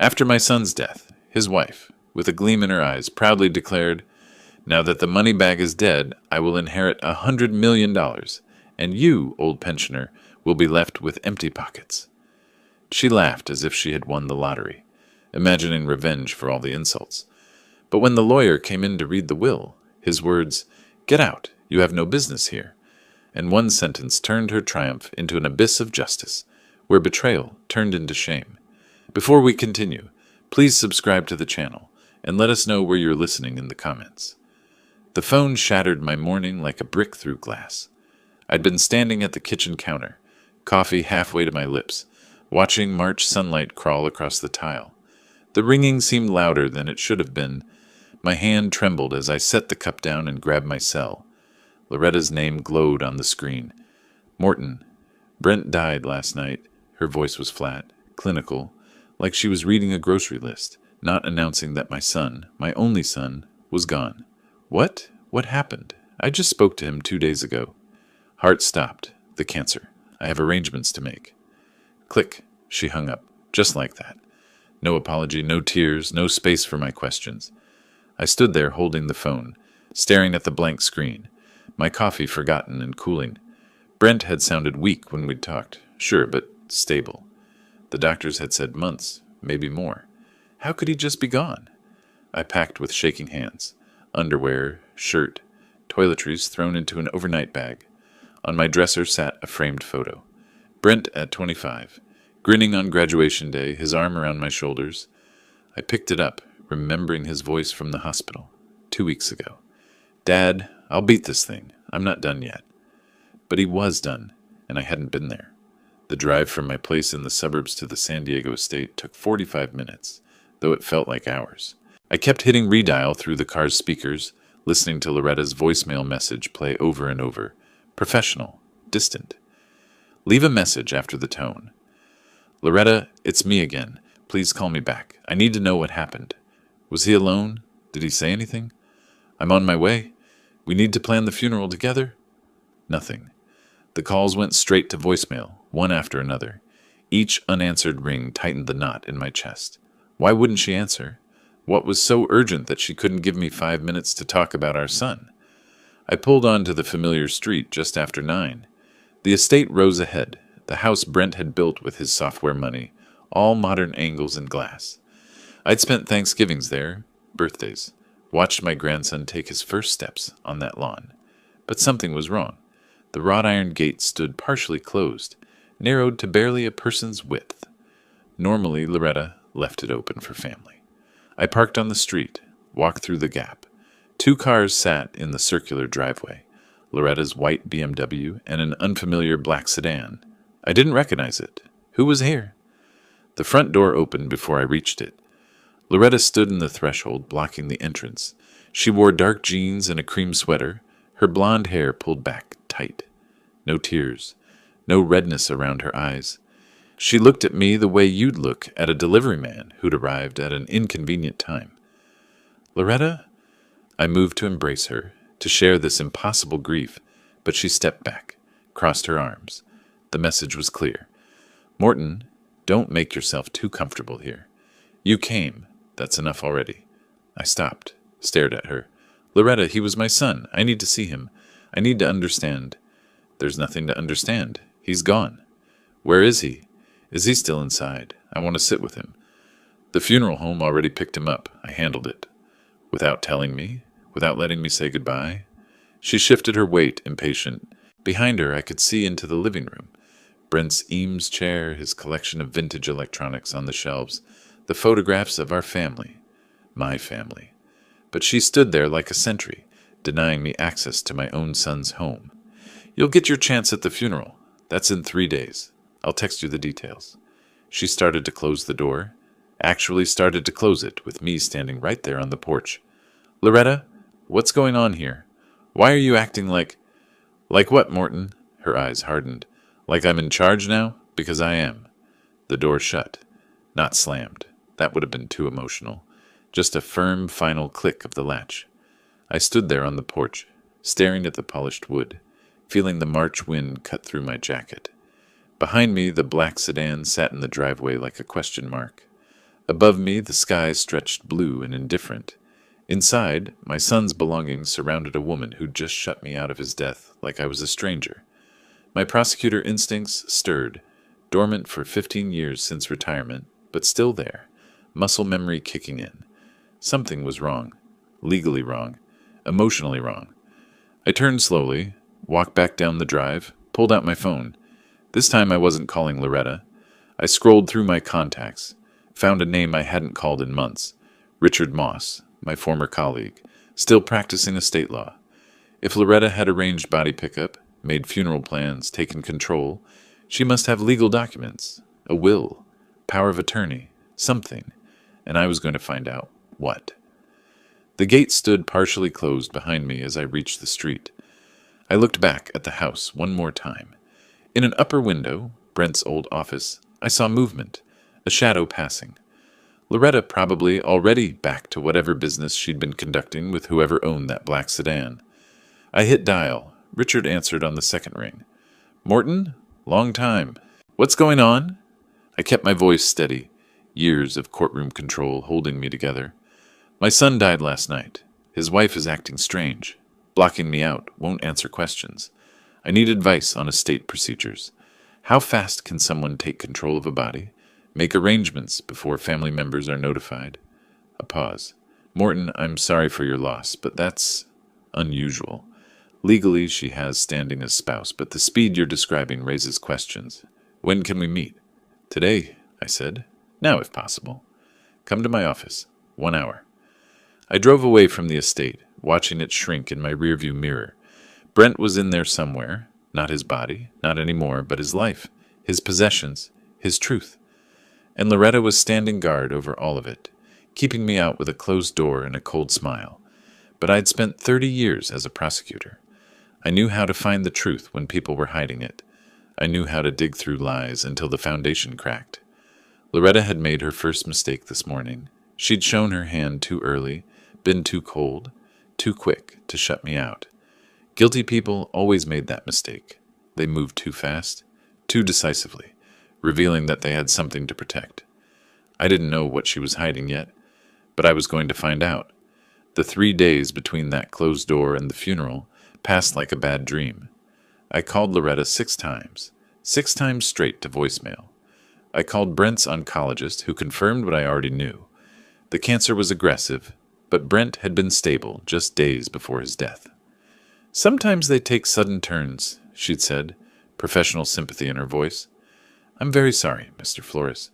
After my son's death, his wife, with a gleam in her eyes, proudly declared, "Now that the money bag is dead, I will inherit $100 million, and you, old pensioner, will be left with empty pockets." She laughed as if she had won the lottery, imagining revenge for all the insults. But when the lawyer came in to read the will, his words, "Get out, you have no business here," and one sentence turned her triumph into an abyss of justice, where betrayal turned into shame. Before we continue, please subscribe to the channel, and let us know where you're listening in the comments. The phone shattered my morning like a brick through glass. I'd been standing at the kitchen counter, coffee halfway to my lips, watching March sunlight crawl across the tile. The ringing seemed louder than it should have been. My hand trembled as I set the cup down and grabbed my cell. Loretta's name glowed on the screen. "Morton, Brent died last night." Her voice was flat, clinical, like she was reading a grocery list, not announcing that my son, my only son, was gone. "What? What happened? I just spoke to him 2 days ago." Heart stopped. The cancer. I have arrangements to make. Click. She hung up, just like that. No apology, no tears, no space for my questions. I stood there holding the phone, staring at the blank screen, my coffee forgotten and cooling. Brent had sounded weak when we'd talked, sure, but stable. The doctors had said months, maybe more. How could he just be gone? I packed with shaking hands. Underwear, shirt, toiletries thrown into an overnight bag. On my dresser sat a framed photo. Brent at 25, grinning on graduation day, his arm around my shoulders. I picked it up, remembering his voice from the hospital 2 weeks ago. "Dad, I'll beat this thing. I'm not done yet." But he was done, and I hadn't been there. The drive from my place in the suburbs to the San Diego estate took 45 minutes, though it felt like hours. I kept hitting redial through the car's speakers, listening to Loretta's voicemail message play over and over. Professional, distant. "Leave a message after the tone." "Loretta, it's me again. Please call me back. I need to know what happened. Was he alone? Did he say anything? I'm on my way. We need to plan the funeral together." Nothing. The calls went straight to voicemail, one after another. Each unanswered ring tightened the knot in my chest. Why wouldn't she answer? What was so urgent that she couldn't give me 5 minutes to talk about our son? I pulled onto the familiar street just after 9. The estate rose ahead, the house Brent had built with his software money, all modern angles and glass. I'd spent Thanksgivings there, birthdays, watched my grandson take his first steps on that lawn. But something was wrong. The wrought iron gate stood partially closed, narrowed to barely a person's width. Normally, Loretta left it open for family. I parked on the street, walked through the gap. 2 cars sat in the circular driveway, Loretta's white BMW and an unfamiliar black sedan. I didn't recognize it. Who was here? The front door opened before I reached it. Loretta stood in the threshold, blocking the entrance. She wore dark jeans and a cream sweater, her blonde hair pulled back tight. No tears, no redness around her eyes. She looked at me the way you'd look at a delivery man who'd arrived at an inconvenient time. "Loretta?" I moved to embrace her, to share this impossible grief, but she stepped back, crossed her arms. The message was clear. "Morton, don't make yourself too comfortable here. You came. That's enough already." I stopped, stared at her. "Loretta, he was my son. I need to see him. I need to understand." "There's nothing to understand. He's gone." "Where is he? Is he still inside? I want to sit with him." "The funeral home already picked him up. I handled it." "Without telling me? Without letting me say goodbye?" She shifted her weight, impatient. Behind her, I could see into the living room. Brent's Eames chair, his collection of vintage electronics on the shelves, the photographs of our family. My family. But she stood there like a sentry, denying me access to my own son's home. "You'll get your chance at the funeral. That's in 3 days. I'll text you the details." She started to close the door. Actually started to close it, with me standing right there on the porch. "Loretta, what's going on here? Why are you acting like—" "Like what, Morton?" Her eyes hardened. "Like I'm in charge now? Because I am." The door shut. Not slammed. That would have been too emotional. Just a firm, final click of the latch. I stood there on the porch, staring at the polished wood, feeling the March wind cut through my jacket. Behind me, the black sedan sat in the driveway like a question mark. Above me, the sky stretched blue and indifferent. Inside, my son's belongings surrounded a woman who'd just shut me out of his death like I was a stranger. My prosecutor instincts stirred, dormant for 15 years since retirement, but still there, muscle memory kicking in. Something was wrong. Legally wrong. Emotionally wrong. I turned slowly, walked back down the drive, pulled out my phone. This time I wasn't calling Loretta. I scrolled through my contacts, found a name I hadn't called in months. Richard Moss, my former colleague, still practicing estate law. If Loretta had arranged body pickup, made funeral plans, taken control, she must have legal documents, a will, power of attorney, something, and I was going to find out what. The gate stood partially closed behind me as I reached the street. I looked back at the house one more time. In an upper window, Brent's old office, I saw movement, a shadow passing. Loretta probably already back to whatever business she'd been conducting with whoever owned that black sedan. I hit dial. Richard answered on the second ring. "Morton? Long time. What's going on?" I kept my voice steady, years of courtroom control holding me together. "My son died last night. His wife is acting strange, blocking me out, won't answer questions. I need advice on estate procedures. How fast can someone take control of a body? Make arrangements before family members are notified?" A pause. "Morton, I'm sorry for your loss, but that's unusual. Legally, she has standing as spouse, but the speed you're describing raises questions. When can we meet?" "Today," I said. "Now, if possible. Come to my office. 1 hour." I drove away from the estate, watching it shrink in my rearview mirror. Brent was in there somewhere. Not his body, not anymore, but his life, his possessions, his truth. And Loretta was standing guard over all of it, keeping me out with a closed door and a cold smile. But I'd spent 30 years as a prosecutor. I knew how to find the truth when people were hiding it. I knew how to dig through lies until the foundation cracked. Loretta had made her first mistake this morning. She'd shown her hand too early, been too cold, too quick to shut me out. Guilty people always made that mistake. They moved too fast, too decisively, revealing that they had something to protect. I didn't know what she was hiding yet, but I was going to find out. The 3 days between that closed door and the funeral passed like a bad dream. I called Loretta 6 times, 6 times straight to voicemail. I called Brent's oncologist, who confirmed what I already knew. The cancer was aggressive, but Brent had been stable just days before his death. "Sometimes they take sudden turns," she'd said, professional sympathy in her voice. "I'm very sorry, Mr. Flores."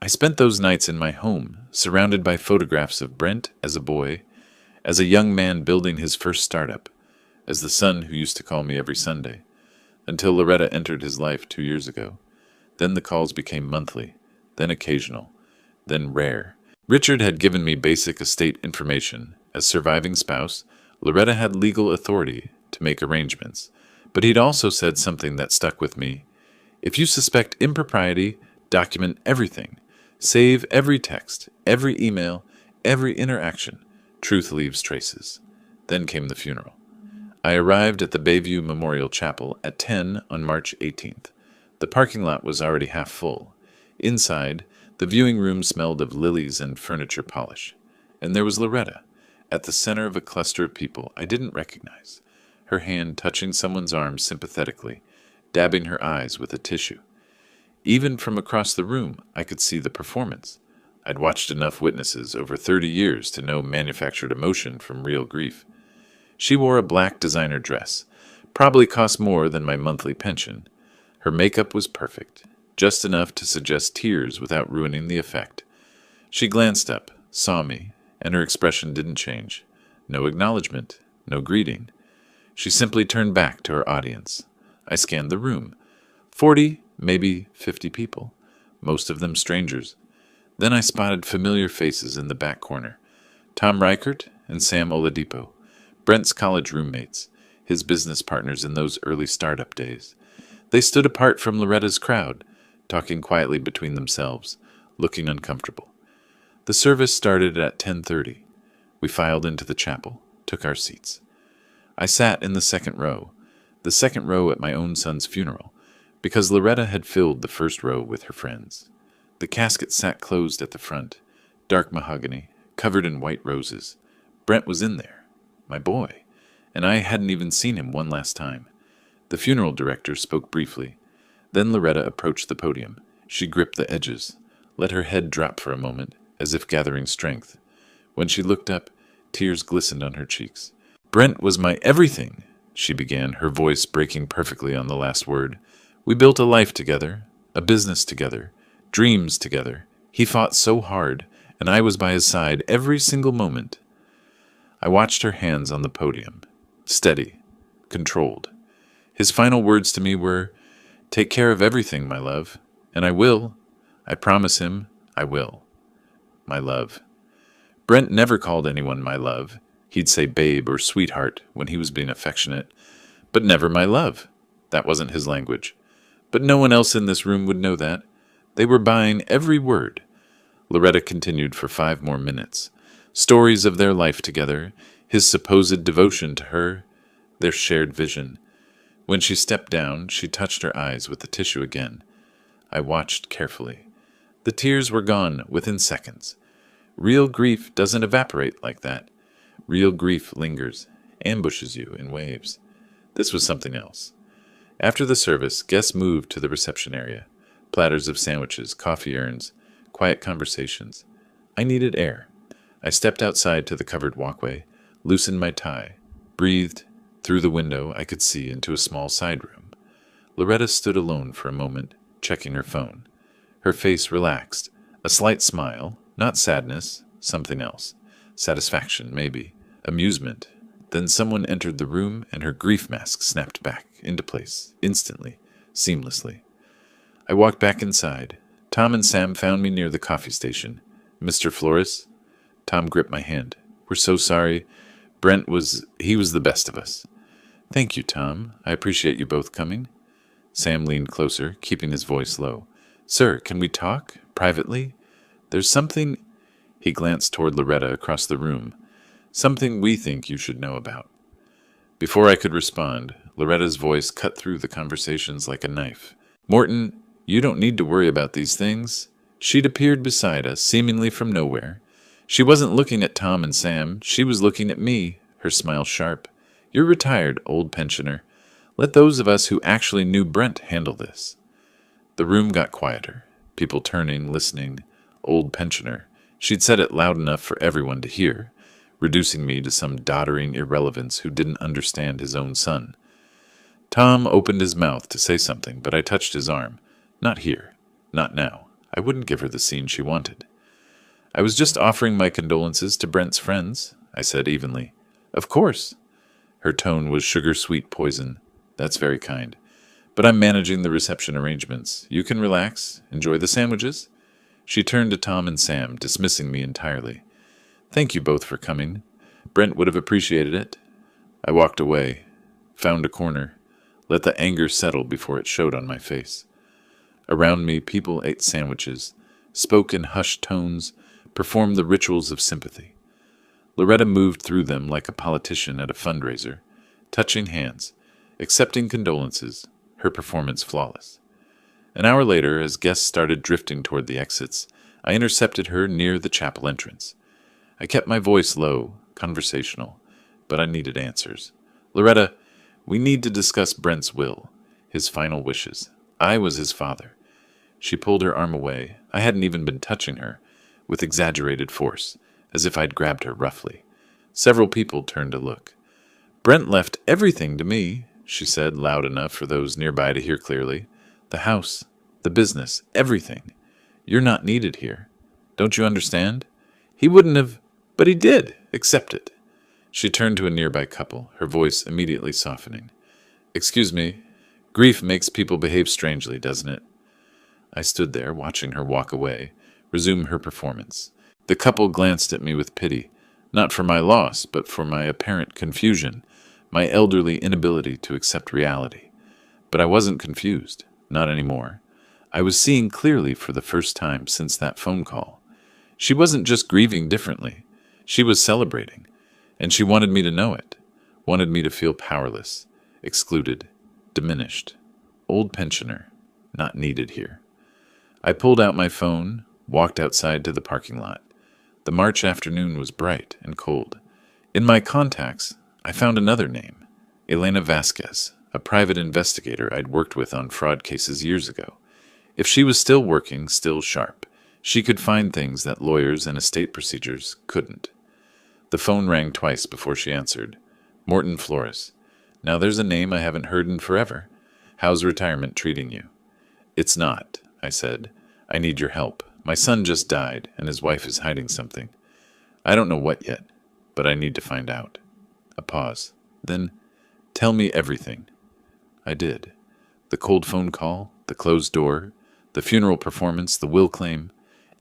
I spent those nights in my home, surrounded by photographs of Brent as a boy, as a young man building his first startup, as the son who used to call me every Sunday, until Loretta entered his life 2 years ago. Then the calls became monthly, then occasional, then rare. Richard had given me basic estate information. As surviving spouse, Loretta had legal authority to make arrangements, but he'd also said something that stuck with me. "If you suspect impropriety, document everything. Save every text, every email, every interaction. Truth leaves traces." Then came the funeral. I arrived at the Bayview Memorial Chapel at 10 on March 18th. The parking lot was already half full. Inside, the viewing room smelled of lilies and furniture polish. And there was Loretta, at the center of a cluster of people I didn't recognize, her hand touching someone's arm sympathetically, dabbing her eyes with a tissue. Even from across the room, I could see the performance. I'd watched enough witnesses over 30 years to know manufactured emotion from real grief. She wore a black designer dress, probably cost more than my monthly pension. Her makeup was perfect, just enough to suggest tears without ruining the effect. She glanced up, saw me, and her expression didn't change. No acknowledgement, no greeting. She simply turned back to her audience. I scanned the room. 40, maybe 50 people, most of them strangers. Then I spotted familiar faces in the back corner. Tom Reichert and Sam Oladipo, Brent's college roommates, his business partners in those early startup days. They stood apart from Loretta's crowd, talking quietly between themselves, looking uncomfortable. The service started at 10:30. We filed into the chapel, took our seats. I sat in the second row at my own son's funeral, because Loretta had filled the first row with her friends. The casket sat closed at the front, dark mahogany, covered in white roses. Brent was in there, my boy, and I hadn't even seen him one last time. The funeral director spoke briefly. Then Loretta approached the podium. She gripped the edges, let her head drop for a moment, as if gathering strength. When she looked up, tears glistened on her cheeks. "Brent was my everything," she began, her voice breaking perfectly on the last word. "We built a life together, a business together, dreams together. He fought so hard, and I was by his side every single moment." I watched her hands on the podium, steady, controlled. His final words to me were, "Take care of everything, my love, and I will. I promise him I will. My love." Brent never called anyone my love. He'd say babe or sweetheart when he was being affectionate, but never my love. That wasn't his language. But no one else in this room would know that. They were buying every word. Loretta continued for 5 more minutes. Stories of their life together, his supposed devotion to her, their shared vision. When she stepped down, she touched her eyes with the tissue again. I watched carefully. The tears were gone within seconds. Real grief doesn't evaporate like that. Real grief lingers, ambushes you in waves. This was something else. After the service, guests moved to the reception area. Platters of sandwiches, coffee urns, quiet conversations. I needed air. I stepped outside to the covered walkway, loosened my tie, breathed. Through the window, I could see into a small side room. Loretta stood alone for a moment, checking her phone. Her face relaxed, a slight smile, not sadness, something else. Satisfaction, maybe. Amusement. Then someone entered the room, and her grief mask snapped back into place, instantly, seamlessly. I walked back inside. Tom and Sam found me near the coffee station. "Mr. Flores?" Tom gripped my hand. "We're so sorry. He was the best of us." "Thank you, Tom. I appreciate you both coming." Sam leaned closer, keeping his voice low. "Sir, can we talk? Privately? There's something—" He glanced toward Loretta across the room. "Something we think you should know about." Before I could respond, Loretta's voice cut through the conversations like a knife. "Morton, you don't need to worry about these things." She'd appeared beside us, seemingly from nowhere. She wasn't looking at Tom and Sam. She was looking at me, her smile sharp. "You're retired, old pensioner. Let those of us who actually knew Brent handle this." The room got quieter. People turning, listening. Old pensioner. She'd said it loud enough for everyone to hear, reducing me to some doddering irrelevance who didn't understand his own son. Tom opened his mouth to say something, but I touched his arm. "Not here. Not now. I wouldn't give her the scene she wanted." "I was just offering my condolences to Brent's friends," I said evenly. "Of course." Her tone was sugar-sweet poison. "That's very kind. But I'm managing the reception arrangements. You can relax, enjoy the sandwiches." She turned to Tom and Sam, dismissing me entirely. "Thank you both for coming. Brent would have appreciated it." I walked away, found a corner, let the anger settle before it showed on my face. Around me, people ate sandwiches, spoke in hushed tones, performed the rituals of sympathy. Loretta moved through them like a politician at a fundraiser, touching hands, accepting condolences, her performance flawless. An hour later, as guests started drifting toward the exits, I intercepted her near the chapel entrance. I kept my voice low, conversational, but I needed answers. "Loretta, we need to discuss Brent's will, his final wishes. I was his father." She pulled her arm away. I hadn't even been touching her, with exaggerated force, as if I'd grabbed her roughly. Several people turned to look. "Brent left everything to me," she said, loud enough for those nearby to hear clearly. "The house, the business, everything. You're not needed here. Don't you understand? He wouldn't have, but he did. Accept it." She turned to a nearby couple, her voice immediately softening. "Excuse me, grief makes people behave strangely, doesn't it?" I stood there, watching her walk away, resume her performance. The couple glanced at me with pity, not for my loss, but for my apparent confusion, my elderly inability to accept reality. But I wasn't confused, not anymore. I was seeing clearly for the first time since that phone call. She wasn't just grieving differently. She was celebrating, and she wanted me to know it, wanted me to feel powerless, excluded, diminished, old pensioner, not needed here. I pulled out my phone, walked outside to the parking lot. The March afternoon was bright and cold. In my contacts, I found another name, Elena Vasquez, a private investigator I'd worked with on fraud cases years ago. If she was still working, still sharp, she could find things that lawyers and estate procedures couldn't. The phone rang twice before she answered. Morton Flores. Now there's a name I haven't heard in forever. How's retirement treating you? It's not, I said. I need your help. My son just died, and his wife is hiding something. I don't know what yet, but I need to find out. A pause. Then, tell me everything. I did. The cold phone call, the closed door, the funeral performance, the will claim,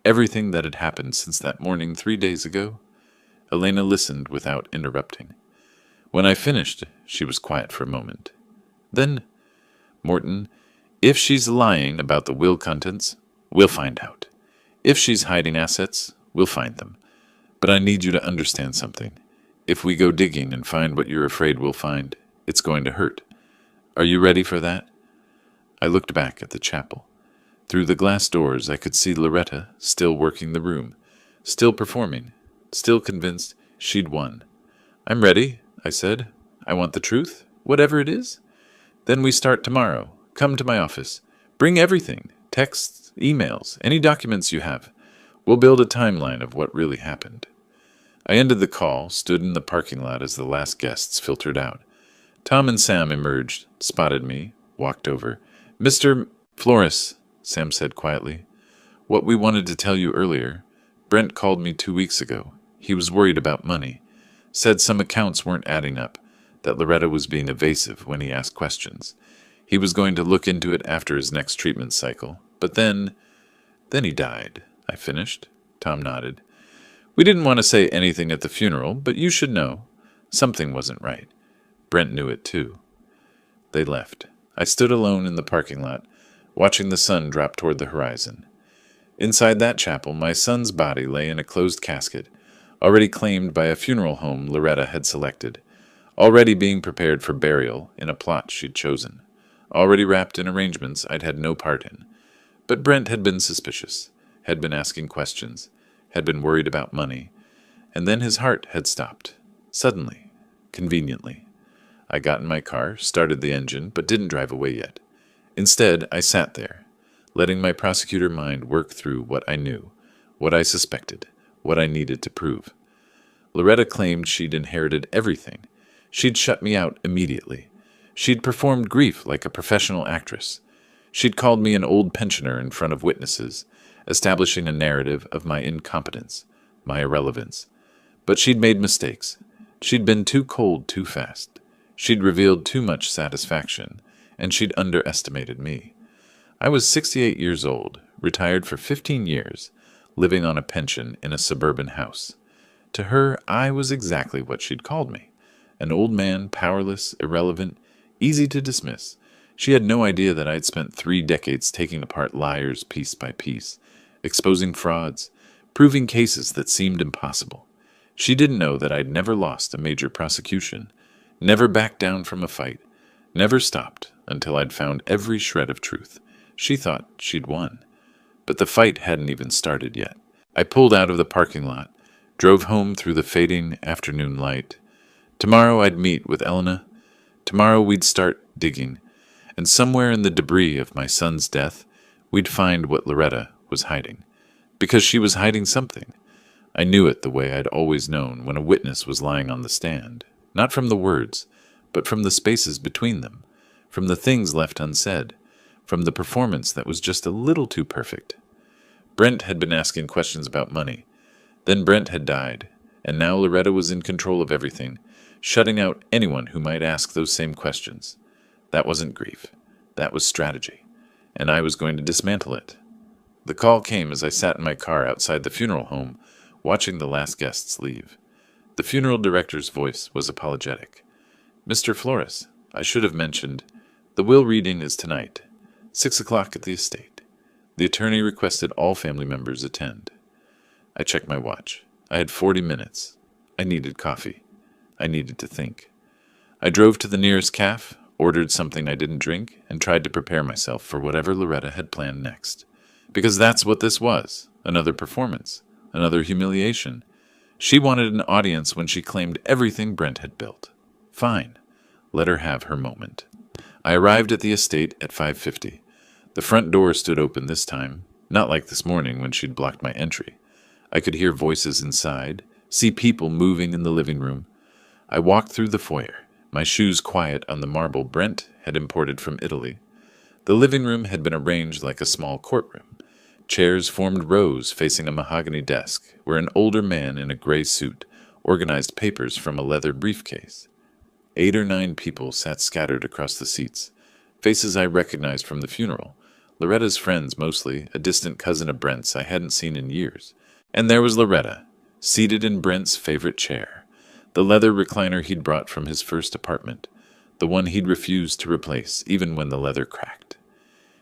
everything that had happened since that morning 3 days ago. Elena listened without interrupting. When I finished, she was quiet for a moment. Then, Morton, if she's lying about the will contents, we'll find out. If she's hiding assets, we'll find them. But I need you to understand something. If we go digging and find what you're afraid we'll find, it's going to hurt. Are you ready for that? I looked back at the chapel. Through the glass doors, I could see Loretta still working the room, still performing, still convinced she'd won. I'm ready, I said. I want the truth, whatever it is. Then we start tomorrow. Come to my office. Bring everything, texts, emails, any documents you have. We'll build a timeline of what really happened. I ended the call, stood in the parking lot as the last guests filtered out. Tom and Sam emerged, spotted me, walked over. Mr. Flores, Sam said quietly. What we wanted to tell you earlier. Brent called me 2 weeks ago. He was worried about money. Said some accounts weren't adding up, that Loretta was being evasive when he asked questions. He was going to look into it after his next treatment cycle. But then he died, I finished. Tom nodded. We didn't want to say anything at the funeral, but you should know. Something wasn't right. Brent knew it too. They left. I stood alone in the parking lot, watching the sun drop toward the horizon. Inside that chapel, my son's body lay in a closed casket, already claimed by a funeral home Loretta had selected, already being prepared for burial in a plot she'd chosen, already wrapped in arrangements I'd had no part in. But Brent had been suspicious, had been asking questions, had been worried about money, and then his heart had stopped, suddenly, conveniently. I got in my car, started the engine, but didn't drive away yet. Instead, I sat there, letting my prosecutor mind work through what I knew, what I suspected, what I needed to prove. Loretta claimed she'd inherited everything. She'd shut me out immediately. She'd performed grief like a professional actress. She'd called me an old pensioner in front of witnesses, establishing a narrative of my incompetence, my irrelevance. But she'd made mistakes. She'd been too cold too fast. She'd revealed too much satisfaction, and she'd underestimated me. I was 68 years old, retired for 15 years, living on a pension in a suburban house. To her, I was exactly what she'd called me, an old man, powerless, irrelevant, easy to dismiss. She had no idea that I'd spent 3 decades taking apart liars piece by piece, exposing frauds, proving cases that seemed impossible. She didn't know that I'd never lost a major prosecution, never backed down from a fight, never stopped until I'd found every shred of truth. She thought she'd won. But the fight hadn't even started yet. I pulled out of the parking lot, drove home through the fading afternoon light. Tomorrow I'd meet with Elena. Tomorrow we'd start digging. And somewhere in the debris of my son's death, we'd find what Loretta was hiding. Because she was hiding something. I knew it the way I'd always known when a witness was lying on the stand. Not from the words, but from the spaces between them, from the things left unsaid, from the performance that was just a little too perfect. Brent had been asking questions about money. Then Brent had died, and now Loretta was in control of everything, shutting out anyone who might ask those same questions. That wasn't grief. That was strategy, and I was going to dismantle it. The call came as I sat in my car outside the funeral home, watching the last guests leave. The funeral director's voice was apologetic. Mr. Flores, I should have mentioned, the will reading is tonight, 6 o'clock at the estate. The attorney requested all family members attend. I checked my watch. I had 40 minutes. I needed coffee. I needed to think. I drove to the nearest cafe, ordered something I didn't drink, and tried to prepare myself for whatever Loretta had planned next. Because that's what this was. Another performance. Another humiliation. She wanted an audience when she claimed everything Brent had built. Fine. Let her have her moment. I arrived at the estate at 5:50. The front door stood open this time, not like this morning when she'd blocked my entry. I could hear voices inside, see people moving in the living room. I walked through the foyer, my shoes quiet on the marble Brent had imported from Italy. The living room had been arranged like a small courtroom. Chairs formed rows facing a mahogany desk, where an older man in a gray suit organized papers from a leather briefcase. 8 or 9 people sat scattered across the seats, faces I recognized from the funeral, Loretta's friends mostly, a distant cousin of Brent's I hadn't seen in years. And there was Loretta, seated in Brent's favorite chair, the leather recliner he'd brought from his first apartment, the one he'd refused to replace even when the leather cracked.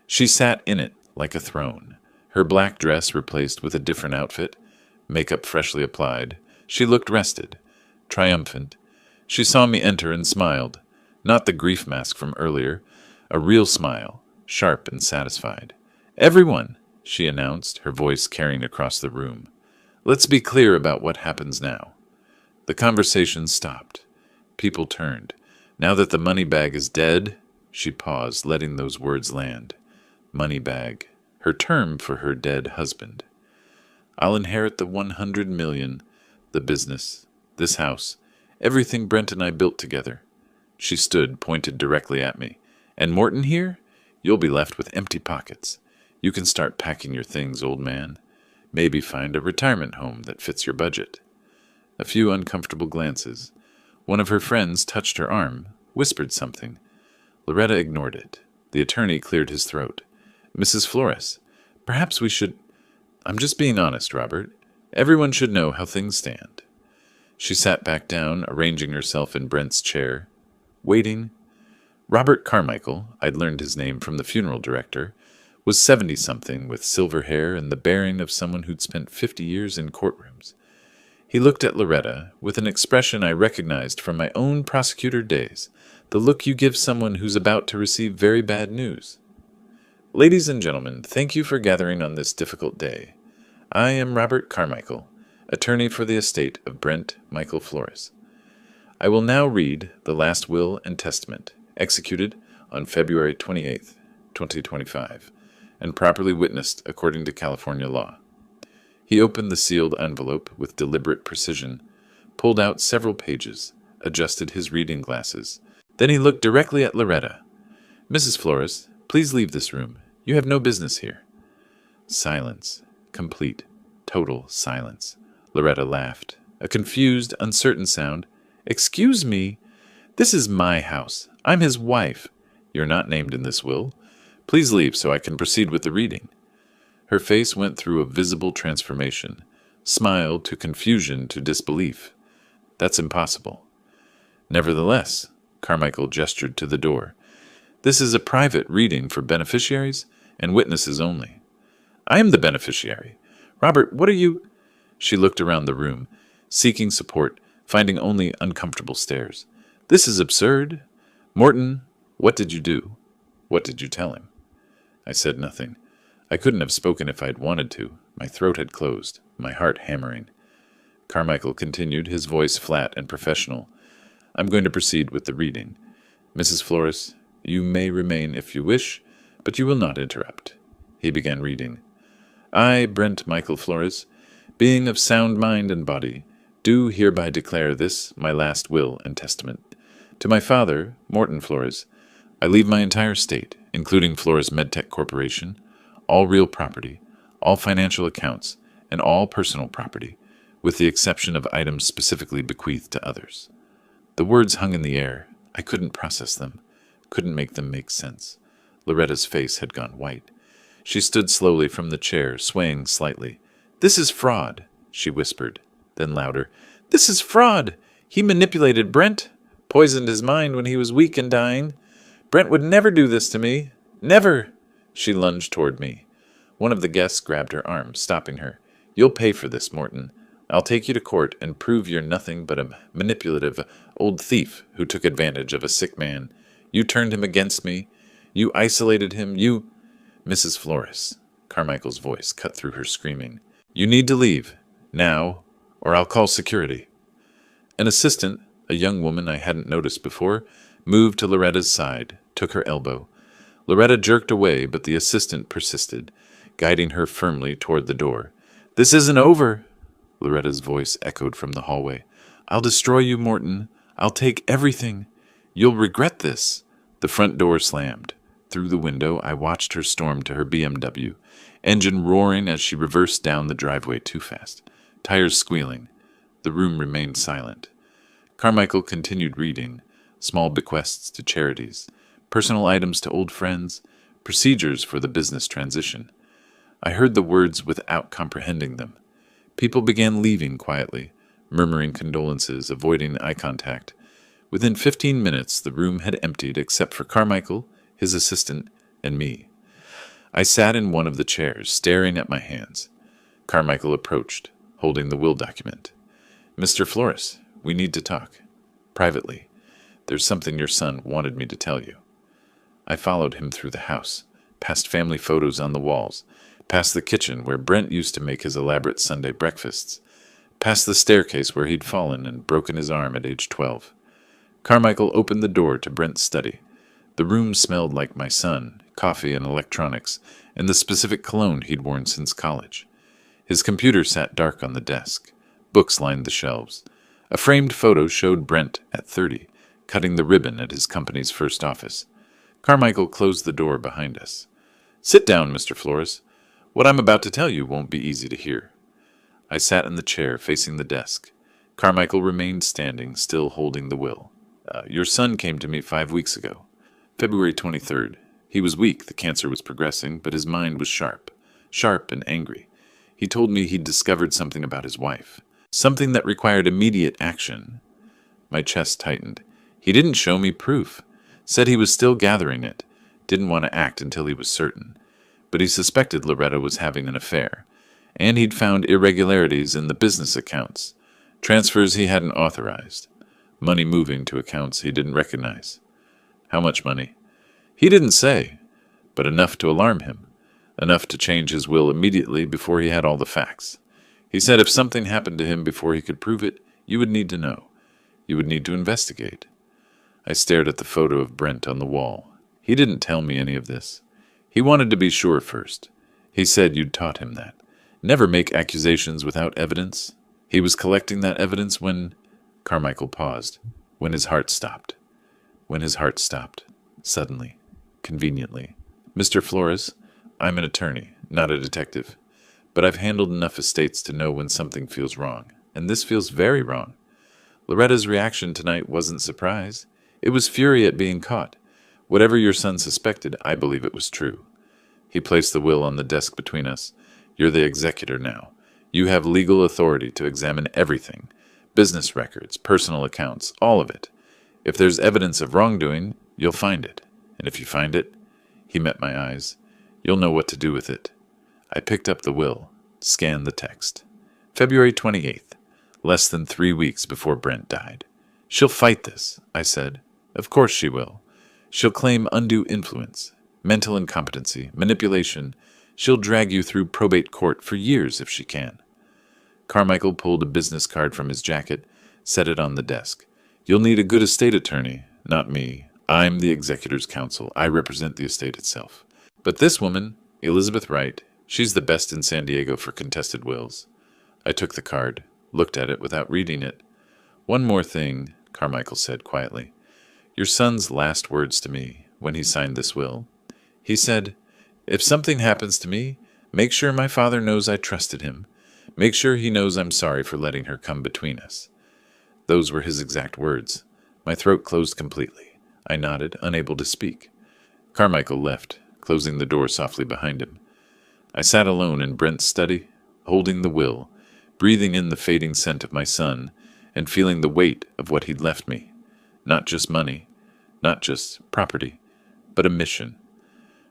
She sat in it like a throne, her black dress replaced with a different outfit, makeup freshly applied. She looked rested, triumphant. She saw me enter and smiled, not the grief mask from earlier, a real smile, sharp and satisfied. "Everyone," she announced, her voice carrying across the room. "Let's be clear about what happens now." The conversation stopped. People turned. "Now that the money bag is dead," she paused, letting those words land. Money bag. Her term for her dead husband. "I'll inherit the 100 million, the business, this house, everything Brent and I built together." She stood, pointed directly at me. "And Morton here? You'll be left with empty pockets. You can start packing your things, old man. Maybe find a retirement home that fits your budget." A few uncomfortable glances. One of her friends touched her arm, whispered something. Loretta ignored it. The attorney cleared his throat. "Mrs. Flores, perhaps we should—" "I'm just being honest, Robert. Everyone should know how things stand." She sat back down, arranging herself in Brent's chair. Waiting. Robert Carmichael, I'd learned his name from the funeral director, was 70-something with silver hair and the bearing of someone who'd spent 50 years in courtrooms. He looked at Loretta with an expression I recognized from my own prosecutor days, the look you give someone who's about to receive very bad news. "Ladies and gentlemen, thank you for gathering on this difficult day. I am Robert Carmichael, attorney for the estate of Brent Michael Flores. I will now read the last will and testament, executed on February 28, 2025, and properly witnessed according to California law." He opened the sealed envelope with deliberate precision, pulled out several pages, adjusted his reading glasses. Then he looked directly at Loretta. "Mrs. Flores, please leave this room. You have no business here." Silence. Complete. Total silence. Loretta laughed. A confused, uncertain sound. "Excuse me. This is my house. I'm his wife. You're not named in this will. Please leave so I can proceed with the reading." Her face went through a visible transformation. Smile to confusion to disbelief. "That's impossible." "Nevertheless," Carmichael gestured to the door, "this is a private reading for beneficiaries and witnesses only." "I am the beneficiary. Robert, what are you—" She looked around the room, seeking support, finding only uncomfortable stares. "This is absurd. Morton, what did you do? What did you tell him?" I said nothing. I couldn't have spoken if I'd wanted to. My throat had closed, my heart hammering. Carmichael continued, his voice flat and professional. "I'm going to proceed with the reading. Mrs. Flores, you may remain if you wish, but you will not interrupt." He began reading. "I, Brent Michael Flores, being of sound mind and body, do hereby declare this my last will and testament. To my father, Morton Flores, I leave my entire estate, including Flores Medtech Corporation, all real property, all financial accounts, and all personal property, with the exception of items specifically bequeathed to others." The words hung in the air. I couldn't process them, couldn't make them make sense. Loretta's face had gone white. She stood slowly from the chair, swaying slightly. "This is fraud," she whispered. Then louder, "This is fraud! He manipulated Brent, poisoned his mind when he was weak and dying. Brent would never do this to me. Never!" She lunged toward me. One of the guests grabbed her arm, stopping her. "You'll pay for this, Morton. I'll take you to court and prove you're nothing but a manipulative old thief who took advantage of a sick man. You turned him against me. You isolated him. You—" "Mrs. Flores," Carmichael's voice cut through her screaming. "You need to leave. Now, or I'll call security." An assistant, a young woman I hadn't noticed before, moved to Loretta's side, took her elbow. Loretta jerked away, but the assistant persisted, guiding her firmly toward the door. "This isn't over," Loretta's voice echoed from the hallway. "I'll destroy you, Morton. I'll take everything. You'll regret this." The front door slammed. Through the window, I watched her storm to her BMW, engine roaring as she reversed down the driveway too fast, tires squealing. The room remained silent. Carmichael continued reading, small bequests to charities, personal items to old friends, procedures for the business transition. I heard the words without comprehending them. People began leaving quietly, murmuring condolences, avoiding eye contact. Within 15 minutes, the room had emptied except for Carmichael, his assistant, and me. I sat in one of the chairs, staring at my hands. Carmichael approached, holding the will document. "Mr. Flores, we need to talk. Privately. There's something your son wanted me to tell you." I followed him through the house, past family photos on the walls, past the kitchen where Brent used to make his elaborate Sunday breakfasts, past the staircase where he'd fallen and broken his arm at age 12. Carmichael opened the door to Brent's study. The room smelled like my son, coffee and electronics, and the specific cologne he'd worn since college. His computer sat dark on the desk. Books lined the shelves. A framed photo showed Brent at 30, cutting the ribbon at his company's first office. Carmichael closed the door behind us. "Sit down, Mr. Flores. What I'm about to tell you won't be easy to hear." I sat in the chair facing the desk. Carmichael remained standing, still holding the will. Your son came to me 5 weeks ago. February 23rd. He was weak, the cancer was progressing, but his mind was sharp and angry. He told me he'd discovered something about his wife, something that required immediate action. My chest tightened. He didn't show me proof, said he was still gathering it, didn't want to act until he was certain. But he suspected Loretta was having an affair, and he'd found irregularities in the business accounts, transfers he hadn't authorized, money moving to accounts he didn't recognize. How much money? He didn't say, but enough to alarm him, enough to change his will immediately before he had all the facts. He said if something happened to him before he could prove it, you would need to know. You would need to investigate. I stared at the photo of Brent on the wall. He didn't tell me any of this. He wanted to be sure first. He said you'd taught him that. Never make accusations without evidence. He was collecting that evidence when... Carmichael paused. When his heart stopped. When his heart stopped. Suddenly. Conveniently. "Mr. Flores, I'm an attorney, not a detective. But I've handled enough estates to know when something feels wrong. And this feels very wrong. Loretta's reaction tonight wasn't surprise. It was fury at being caught. Whatever your son suspected, I believe it was true." He placed the will on the desk between us. "You're the executor now. You have legal authority to examine everything. Business records, personal accounts, all of it. If there's evidence of wrongdoing, you'll find it. And if you find it," he met my eyes, "you'll know what to do with it." I picked up the will, scanned the text. February 28th, less than 3 weeks before Brent died. "She'll fight this," I said. "Of course she will. She'll claim undue influence, mental incompetency, manipulation. She'll drag you through probate court for years if she can." Carmichael pulled a business card from his jacket, set it on the desk. "You'll need a good estate attorney, not me. I'm the executor's counsel. I represent the estate itself. But this woman, Elizabeth Wright, she's the best in San Diego for contested wills." I took the card, looked at it without reading it. "One more thing," Carmichael said quietly. "Your son's last words to me when he signed this will. He said, 'If something happens to me, make sure my father knows I trusted him. Make sure he knows I'm sorry for letting her come between us.'" Those were his exact words. My throat closed completely. I nodded, unable to speak. Carmichael left, closing the door softly behind him. I sat alone in Brent's study, holding the will, breathing in the fading scent of my son, and feeling the weight of what he'd left me. Not just money, not just property, but a mission.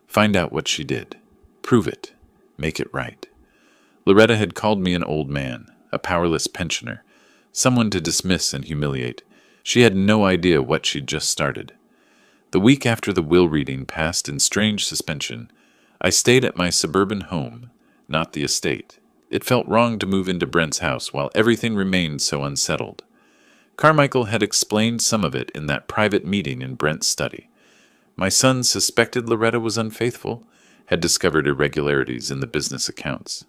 Find out what she did. Prove it. Make it right. Loretta had called me an old man, a powerless pensioner, someone to dismiss and humiliate. She had no idea what she'd just started. The week after the will reading passed in strange suspension, I stayed at my suburban home, not the estate. It felt wrong to move into Brent's house while everything remained so unsettled. Carmichael had explained some of it in that private meeting in Brent's study. My son suspected Loretta was unfaithful, had discovered irregularities in the business accounts.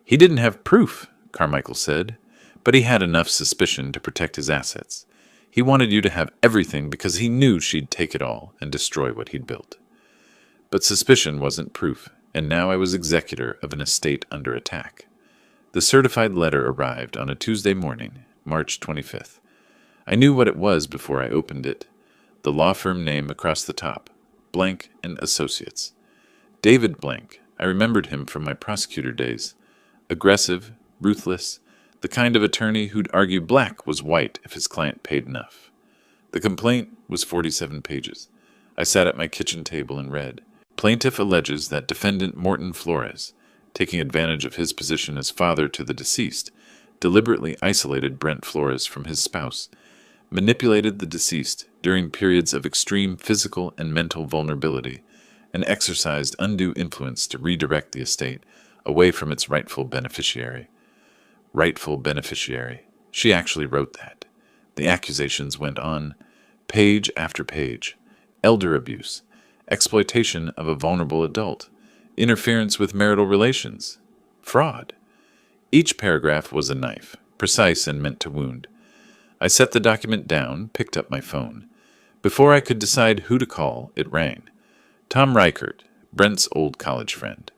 He didn't have proof, Carmichael said, but he had enough suspicion to protect his assets. He wanted you to have everything because he knew she'd take it all and destroy what he'd built. But suspicion wasn't proof, and now I was executor of an estate under attack. The certified letter arrived on a Tuesday morning, March 25th. I knew what it was before I opened it. The law firm name across the top, Blank and Associates. David Blank, I remembered him from my prosecutor days. Aggressive, ruthless, the kind of attorney who'd argue black was white if his client paid enough. The complaint was 47 pages. I sat at my kitchen table and read. Plaintiff alleges that defendant Morton Flores, taking advantage of his position as father to the deceased, deliberately isolated Brent Flores from his spouse, manipulated the deceased during periods of extreme physical and mental vulnerability, and exercised undue influence to redirect the estate away from its rightful beneficiary. Rightful beneficiary. She actually wrote that. The accusations went on, page after page. Elder abuse, exploitation of a vulnerable adult, interference with marital relations, fraud. Each paragraph was a knife, precise and meant to wound. I set the document down, picked up my phone. Before I could decide who to call, it rang. Tom Reichert, Brent's old college friend.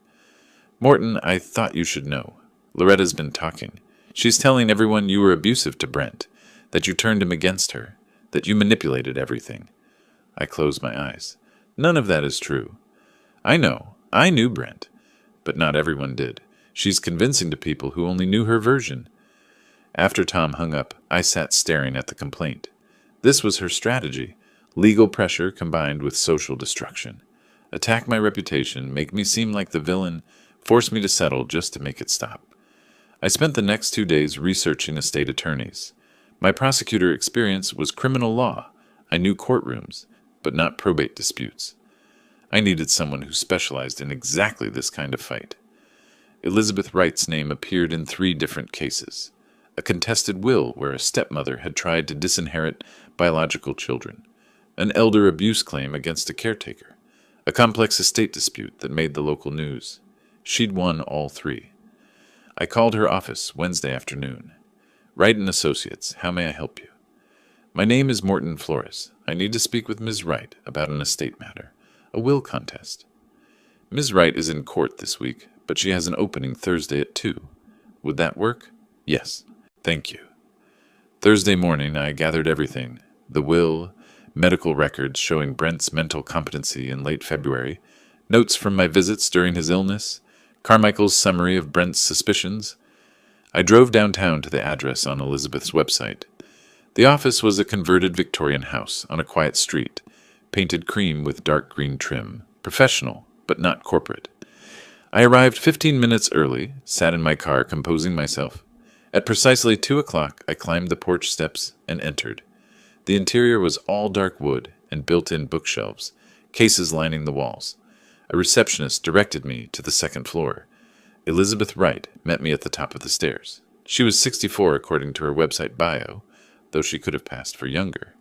Morton, I thought you should know. Loretta's been talking. She's telling everyone you were abusive to Brent, that you turned him against her, that you manipulated everything. I closed my eyes. None of that is true. I know. I knew Brent. But not everyone did. She's convincing to people who only knew her version. After Tom hung up, I sat staring at the complaint. This was her strategy. Legal pressure combined with social destruction. Attack my reputation, make me seem like the villain, force me to settle just to make it stop. I spent the next 2 days researching estate attorneys. My prosecutor experience was criminal law. I knew courtrooms, but not probate disputes. I needed someone who specialized in exactly this kind of fight. Elizabeth Wright's name appeared in 3 different cases. A contested will where a stepmother had tried to disinherit biological children. An elder abuse claim against a caretaker. A complex estate dispute that made the local news. She'd won all 3. I called her office Wednesday afternoon. Wright and Associates, how may I help you? My name is Morton Flores. I need to speak with Ms. Wright about an estate matter, a will contest. Ms. Wright is in court this week, but she has an opening Thursday at 2. Would that work? Yes. Thank you. Thursday morning, I gathered everything. The will, medical records showing Brent's mental competency in late February, notes from my visits during his illness, Carmichael's summary of Brent's suspicions. I drove downtown to the address on Elizabeth's website. The office was a converted Victorian house on a quiet street, painted cream with dark green trim, professional, but not corporate. I arrived 15 minutes early, sat in my car composing myself. At precisely 2 o'clock, I climbed the porch steps and entered. The interior was all dark wood and built-in bookshelves, cases lining the walls. A receptionist directed me to the second floor. Elizabeth Wright met me at the top of the stairs. She was 64 according to her website bio, though she could have passed for younger.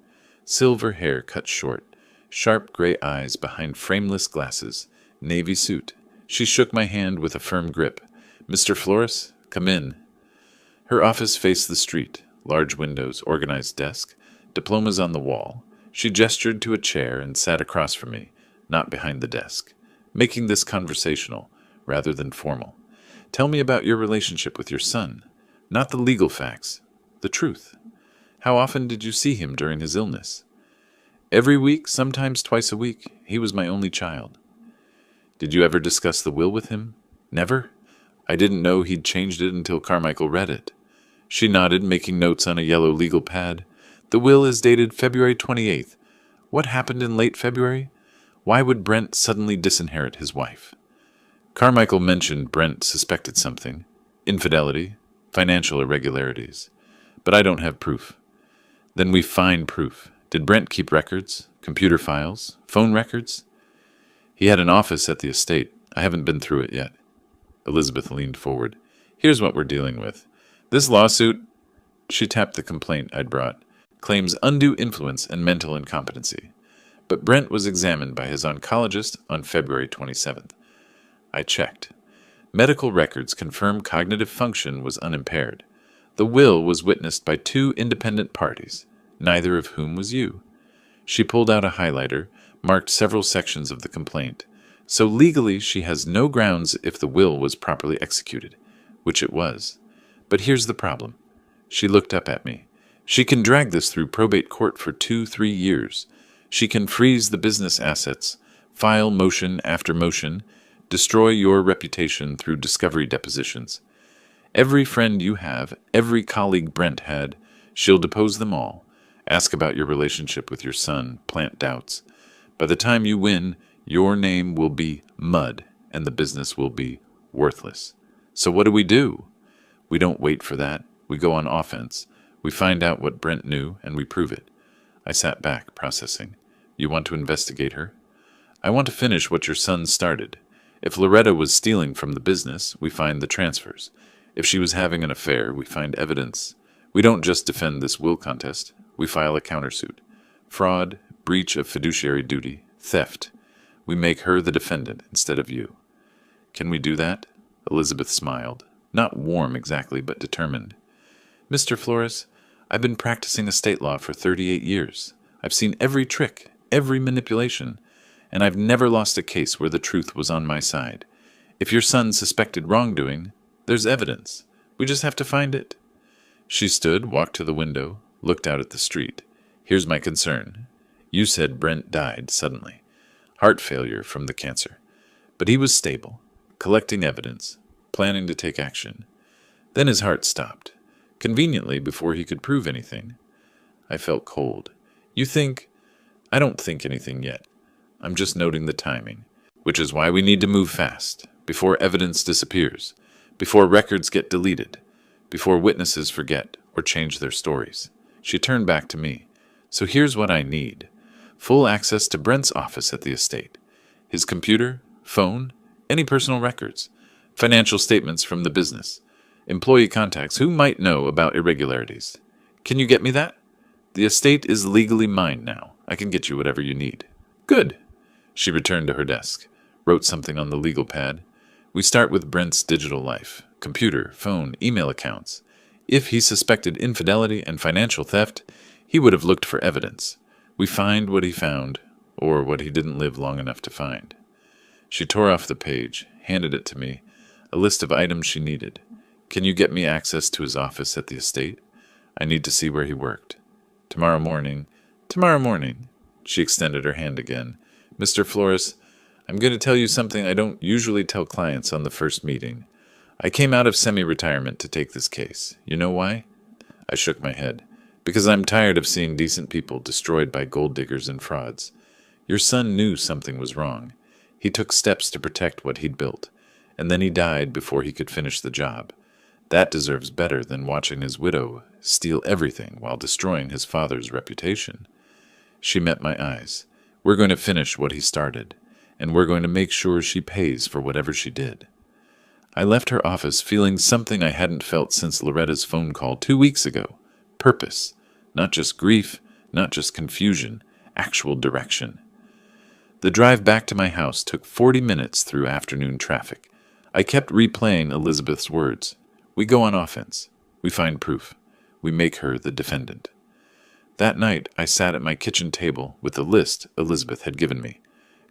Silver hair cut short, sharp gray eyes behind frameless glasses, navy suit. She shook my hand with a firm grip. Mr. Flores, come in. Her office faced the street, large windows, organized desk, diplomas on the wall. She gestured to a chair and sat across from me, not behind the desk, making this conversational rather than formal. Tell me about your relationship with your son, not the legal facts, the truth. How often did you see him during his illness? Every week, sometimes twice a week. He was my only child. Did you ever discuss the will with him? Never? I didn't know he'd changed it until Carmichael read it. She nodded, making notes on a yellow legal pad. The will is dated February 28th. What happened in late February? Why would Brent suddenly disinherit his wife? Carmichael mentioned Brent suspected something. Infidelity, financial irregularities. But I don't have proof. Then we find proof. Did Brent keep records? Computer files? Phone records? He had an office at the estate. I haven't been through it yet. Elizabeth leaned forward. Here's what we're dealing with. This lawsuit, she tapped the complaint I'd brought, claims undue influence and mental incompetency. But Brent was examined by his oncologist on February 27th. I checked. Medical records confirm cognitive function was unimpaired. The will was witnessed by 2 independent parties, neither of whom was you. She pulled out a highlighter, marked several sections of the complaint. So legally she has no grounds if the will was properly executed, which it was. But here's the problem. She looked up at me. She can drag this through probate court for 2-3 years. She can freeze the business assets, file motion after motion, destroy your reputation through discovery depositions. Every friend you have, every colleague Brent had, she'll depose them all, ask about your relationship with your son, plant doubts. By the time you win, your name will be mud, and the business will be worthless. So what do? We don't wait for that. We go on offense. We find out what Brent knew, and we prove it. I sat back, processing. You want to investigate her? I want to finish what your son started. If Loretta was stealing from the business, we find the transfers. If she was having an affair, we find evidence. We don't just defend this will contest. We file a countersuit. Fraud, breach of fiduciary duty, theft. We make her the defendant instead of you. Can we do that? Elizabeth smiled. Not warm exactly, but determined. Mr. Flores, I've been practicing estate law for 38 years. I've seen every trick, every manipulation, and I've never lost a case where the truth was on my side. If your son suspected wrongdoing, there's evidence. We just have to find it. She stood, walked to the window, looked out at the street. Here's my concern. You said Brent died suddenly. Heart failure from the cancer. But he was stable, collecting evidence, planning to take action. Then his heart stopped, conveniently before he could prove anything. I felt cold. You think? I don't think anything yet. I'm just noting the timing, which is why we need to move fast, before evidence disappears, before records get deleted, before witnesses forget or change their stories. She turned back to me. So here's what I need. Full access to Brent's office at the estate. His computer, phone, any personal records, financial statements from the business, employee contacts who might know about irregularities. Can you get me that? The estate is legally mine now. I can get you whatever you need. Good. She returned to her desk, wrote something on the legal pad. We start with Brent's digital life, computer, phone, email accounts. If he suspected infidelity and financial theft, he would have looked for evidence. We find what he found, or what he didn't live long enough to find. She tore off the page, handed it to me, a list of items she needed. Can you get me access to his office at the estate? I need to see where he worked. Tomorrow morning. She extended her hand again. Mr. Flores, I'm going to tell you something I don't usually tell clients on the first meeting. I came out of semi-retirement to take this case. You know why? I shook my head. Because I'm tired of seeing decent people destroyed by gold diggers and frauds. Your son knew something was wrong. He took steps to protect what he'd built, and then he died before he could finish the job. That deserves better than watching his widow steal everything while destroying his father's reputation. She met my eyes. We're going to finish what he started, and we're going to make sure she pays for whatever she did. I left her office feeling something I hadn't felt since Loretta's phone call 2 weeks ago. Purpose. Not just grief, not just confusion, actual direction. The drive back to my house took 40 minutes through afternoon traffic. I kept replaying Elizabeth's words. We go on offense. We find proof. We make her the defendant. That night, I sat at my kitchen table with the list Elizabeth had given me.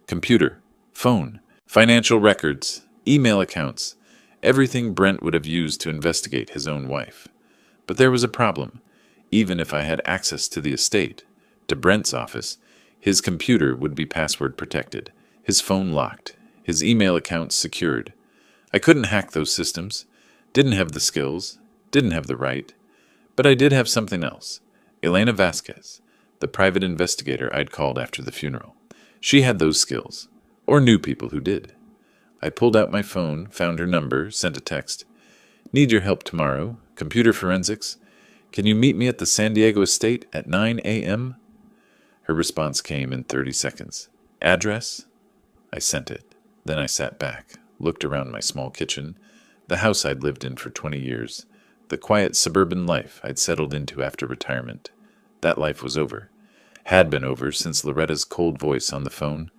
Computer, phone, financial records, email accounts, everything Brent would have used to investigate his own wife. But there was a problem. Even if I had access to the estate, to Brent's office, his computer would be password protected, his phone locked, his email accounts secured. I couldn't hack those systems, didn't have the skills, didn't have the right. But I did have something else. Elena Vasquez, the private investigator I'd called after the funeral. She had those skills, or knew people who did. I pulled out my phone, found her number, sent a text. Need your help tomorrow. Computer forensics. Can you meet me at the San Diego estate at 9 a.m.? Her response came in 30 seconds. Address? I sent it. Then I sat back, looked around my small kitchen, the house I'd lived in for 20 years, the quiet suburban life I'd settled into after retirement. That life was over. Had been over since Loretta's cold voice on the phone.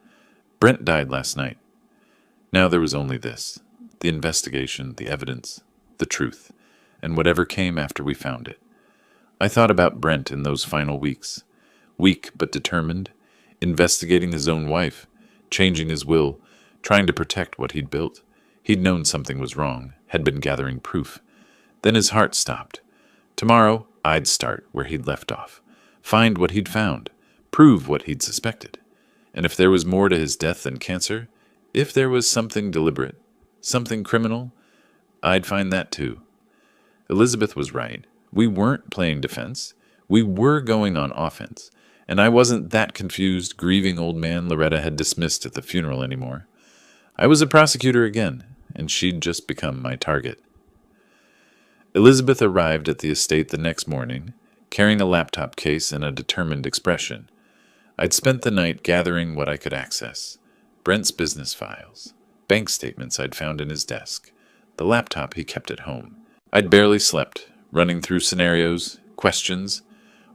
Brent died last night. Now there was only this: the investigation, the evidence, the truth, and whatever came after we found it. I thought about Brent in those final weeks. Weak but determined, investigating his own wife, changing his will, trying to protect what he'd built. He'd known something was wrong, had been gathering proof. Then his heart stopped. Tomorrow, I'd start where he'd left off. Find what he'd found. Prove what he'd suspected. And if there was more to his death than cancer, if there was something deliberate, something criminal, I'd find that too. Elizabeth was right. We weren't playing defense. We were going on offense. And I wasn't that confused, grieving old man Loretta had dismissed at the funeral anymore. I was a prosecutor again, and she'd just become my target. Elizabeth arrived at the estate the next morning, carrying a laptop case and a determined expression. I'd spent the night gathering what I could access: Brent's business files, bank statements I'd found in his desk, the laptop he kept at home. I'd barely slept, running through scenarios, questions.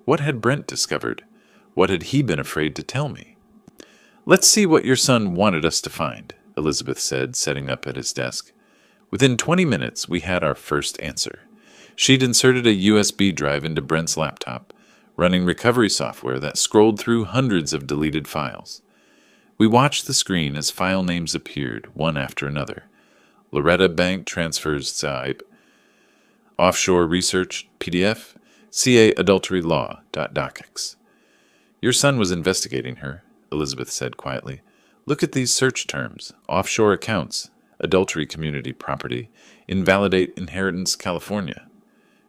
What had Brent discovered? What had he been afraid to tell me? "Let's see what your son wanted us to find," Elizabeth said, setting up at his desk. Within 20 minutes, we had our first answer. She'd inserted a USB drive into Brent's laptop, running recovery software that scrolled through hundreds of deleted files. We watched the screen as file names appeared, one after another. Loretta Bank Transfers Saibe, Offshore Research PDF, CA Adultery Law, .docx. "Your son was investigating her," Elizabeth said quietly. "Look at these search terms: offshore accounts, adultery community property, invalidate inheritance California."